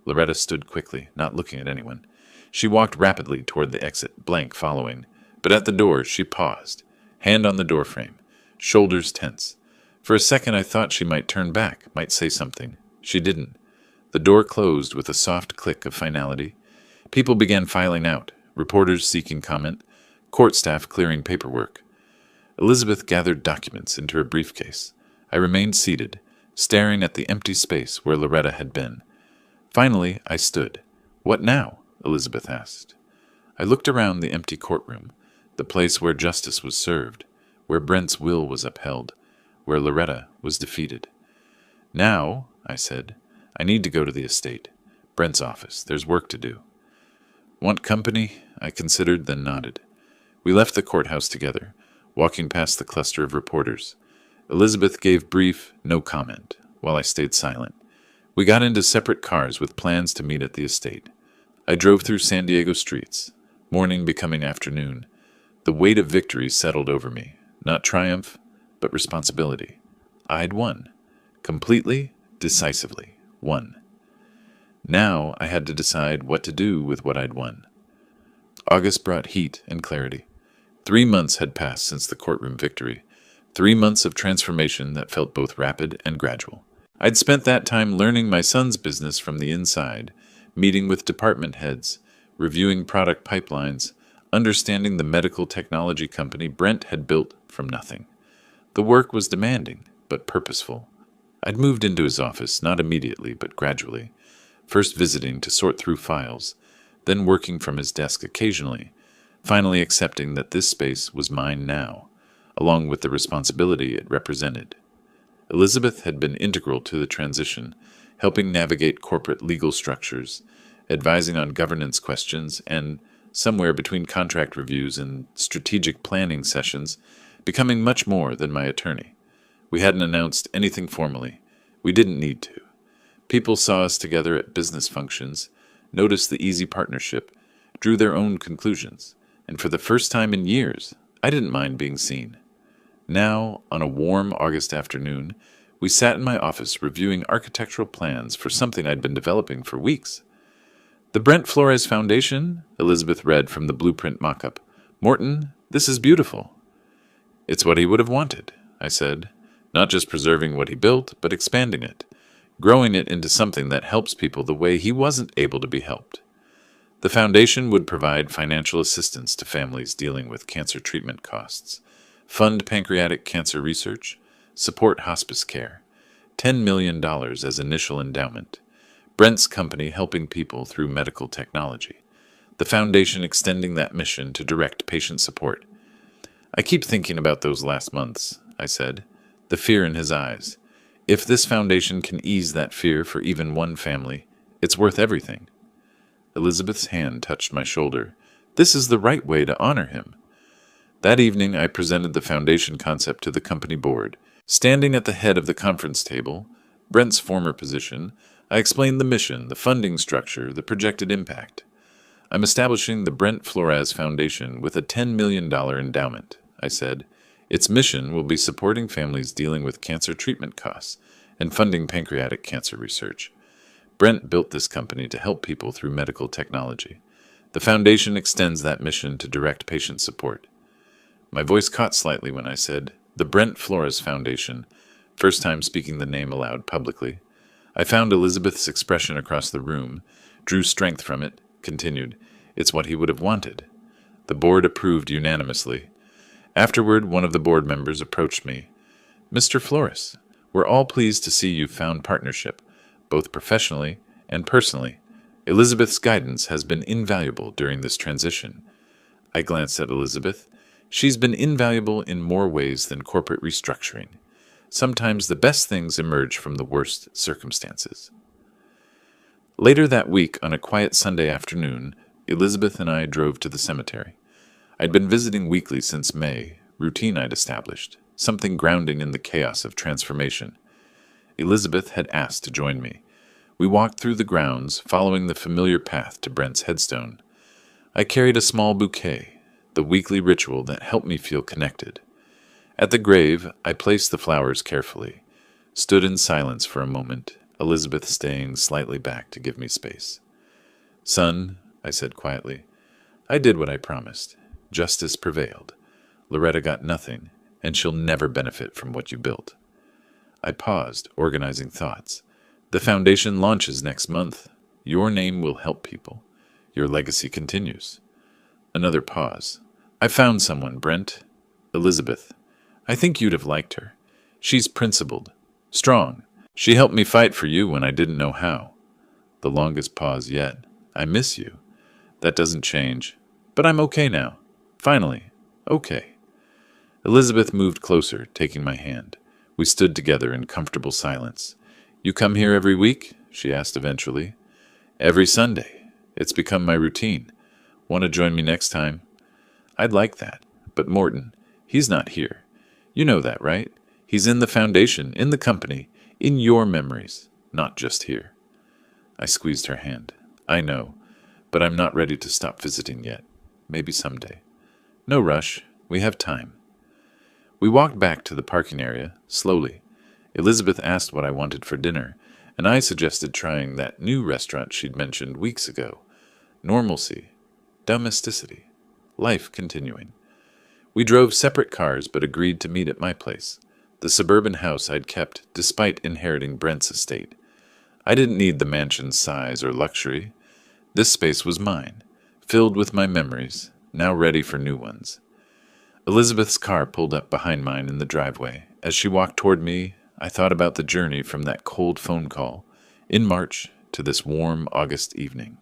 Loretta stood quickly, not looking at anyone. She walked rapidly toward the exit, Blank following. But at the door, she paused, hand on the doorframe, shoulders tense. For a second I thought she might turn back, might say something. She didn't. The door closed with a soft click of finality. People began filing out, reporters seeking comment, court staff clearing paperwork. Elizabeth gathered documents into her briefcase. I remained seated, staring at the empty space where Loretta had been. Finally, I stood. "What now?" Elizabeth asked. I looked around the empty courtroom, the place where justice was served, where Brent's will was upheld, where Loretta was defeated. "Now," I said, "I need to go to the estate. Brent's office. There's work to do." "Want company?" I considered, then nodded. We left the courthouse together, walking past the cluster of reporters. Elizabeth gave brief, no comment, while I stayed silent. We got into separate cars with plans to meet at the estate. I drove through San Diego streets, morning becoming afternoon. The weight of victory settled over me, not triumph, but responsibility. I'd won. Completely, decisively, won. Now I had to decide what to do with what I'd won. August brought heat and clarity. 3 months had passed since the courtroom victory. 3 months of transformation that felt both rapid and gradual. I'd spent that time learning my son's business from the inside, meeting with department heads, reviewing product pipelines, understanding the medical technology company Brent had built from nothing. The work was demanding, but purposeful. I'd moved into his office, not immediately, but gradually, first visiting to sort through files, then working from his desk occasionally, finally accepting that this space was mine now, along with the responsibility it represented. Elizabeth had been integral to the transition, helping navigate corporate legal structures, advising on governance questions, and, somewhere between contract reviews and strategic planning sessions, becoming much more than my attorney. We hadn't announced anything formally. We didn't need to. People saw us together at business functions, noticed the easy partnership, drew their own conclusions, and for the first time in years, I didn't mind being seen. Now, on a warm August afternoon, we sat in my office reviewing architectural plans for something I'd been developing for weeks. "The Brent Flores Foundation," Elizabeth read from the blueprint mock-up. "Morton, this is beautiful." "It's what he would have wanted," I said, "not just preserving what he built, but expanding it, growing it into something that helps people the way he wasn't able to be helped. The foundation would provide financial assistance to families dealing with cancer treatment costs, fund pancreatic cancer research, support hospice care, $10 million as initial endowment, Brent's company helping people through medical technology, the foundation extending that mission to direct patient support." "I keep thinking about those last months," I said, the fear in his eyes. "If this foundation can ease that fear for even one family, It's worth everything. Elizabeth's hand touched my shoulder. This is the right way to honor him. That evening, I presented the foundation concept to the company board. Standing at the head of the conference table, Brent's former position, I explained the mission, the funding structure, the projected impact. I'm establishing the Brent Flores Foundation with a $10 million endowment, I said. Its mission will be supporting families dealing with cancer treatment costs and funding pancreatic cancer research. Brent built this company to help people through medical technology. The foundation extends that mission to direct patient support. My voice caught slightly when I said, the Brent Flores Foundation, first time speaking the name aloud publicly. I found Elizabeth's expression across the room, drew strength from it, continued, it's what he would have wanted. The board approved unanimously. Afterward, one of the board members approached me. Mr. Flores, we're all pleased to see you've found partnership, both professionally and personally. Elizabeth's guidance has been invaluable during this transition. I glanced at Elizabeth. She's been invaluable in more ways than corporate restructuring. Sometimes the best things emerge from the worst circumstances. Later that week, on a quiet Sunday afternoon, Elizabeth and I drove to the cemetery. I'd been visiting weekly since May, routine I'd established, something grounding in the chaos of transformation. Elizabeth had asked to join me. We walked through the grounds, following the familiar path to Brent's headstone. I carried a small bouquet, the weekly ritual that helped me feel connected. At the grave, I placed the flowers carefully, stood in silence for a moment, Elizabeth staying slightly back to give me space. Son, I said quietly, I did what I promised. Justice prevailed. Loretta got nothing, and she'll never benefit from what you built. I paused, organizing thoughts. The foundation launches next month. Your name will help people. Your legacy continues. Another pause. I found someone, Brent. Elizabeth. I think you'd have liked her. She's principled, strong. She helped me fight for you when I didn't know how. The longest pause yet. I miss you. That doesn't change. But I'm okay now. Finally, okay. Elizabeth moved closer, taking my hand. We stood together in comfortable silence. You come here every week? She asked eventually. Every Sunday. It's become my routine. Want to join me next time? I'd like that. But Morton, he's not here. You know that, right? He's in the foundation, in the company, in your memories, not just here. I squeezed her hand. I know, but I'm not ready to stop visiting yet. Maybe someday. No rush. We have time. We walked back to the parking area, slowly. Elizabeth asked what I wanted for dinner, and I suggested trying that new restaurant she'd mentioned weeks ago. Normalcy. Domesticity. Life continuing. We drove separate cars but agreed to meet at my place, the suburban house I'd kept despite inheriting Brent's estate. I didn't need the mansion's size or luxury. This space was mine, filled with my memories, now ready for new ones. Elizabeth's car pulled up behind mine in the driveway. As she walked toward me, I thought about the journey from that cold phone call in March to this warm August evening.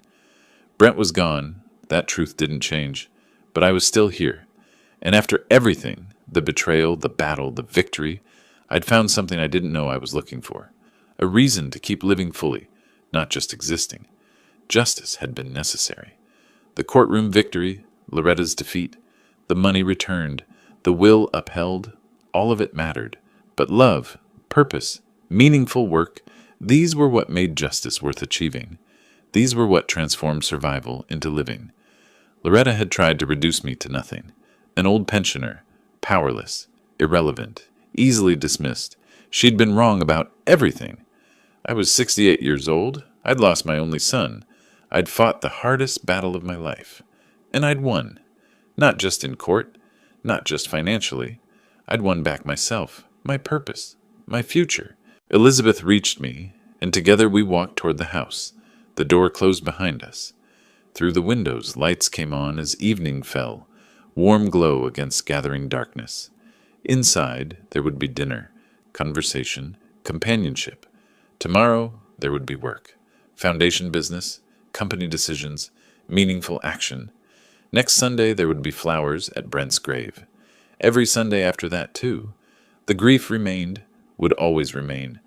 Brent was gone. That truth didn't change. But I was still here. And after everything, the betrayal, the battle, the victory, I'd found something I didn't know I was looking for. A reason to keep living fully, not just existing. Justice had been necessary. The courtroom victory, Loretta's defeat, the money returned, the will upheld, all of it mattered. But love, purpose, meaningful work, these were what made justice worth achieving. These were what transformed survival into living. Loretta had tried to reduce me to nothing. An old pensioner, powerless, irrelevant, easily dismissed. She'd been wrong about everything. I was 68 years old. I'd lost my only son. I'd fought the hardest battle of my life. And I'd won. Not just in court, not just financially. I'd won back myself, my purpose, my future. Elizabeth reached me, and together we walked toward the house. The door closed behind us. Through the windows, lights came on as evening fell, warm glow against gathering darkness. Inside, there would be dinner, conversation, companionship. Tomorrow, there would be work, foundation business, company decisions, meaningful action. Next Sunday, there would be flowers at Brent's grave. Every Sunday after that, too. The grief remained, would always remain,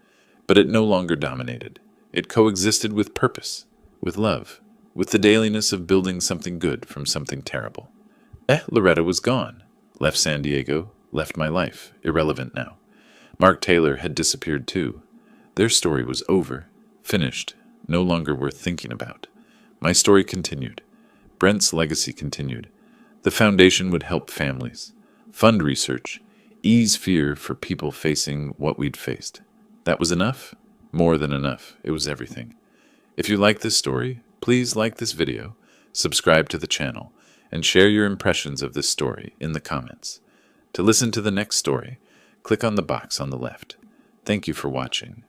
but it no longer dominated. It coexisted with purpose, with love, with the dailiness of building something good from something terrible. Loretta was gone. Left San Diego, left my life, irrelevant now. Mark Taylor had disappeared too. Their story was over, finished, no longer worth thinking about. My story continued. Brent's legacy continued. The foundation would help families, fund research, ease fear for people facing what we'd faced. That was enough? More than enough. It was everything. If you like this story, please like this video, subscribe to the channel, and share your impressions of this story in the comments. To listen to the next story, click on the box on the left. Thank you for watching.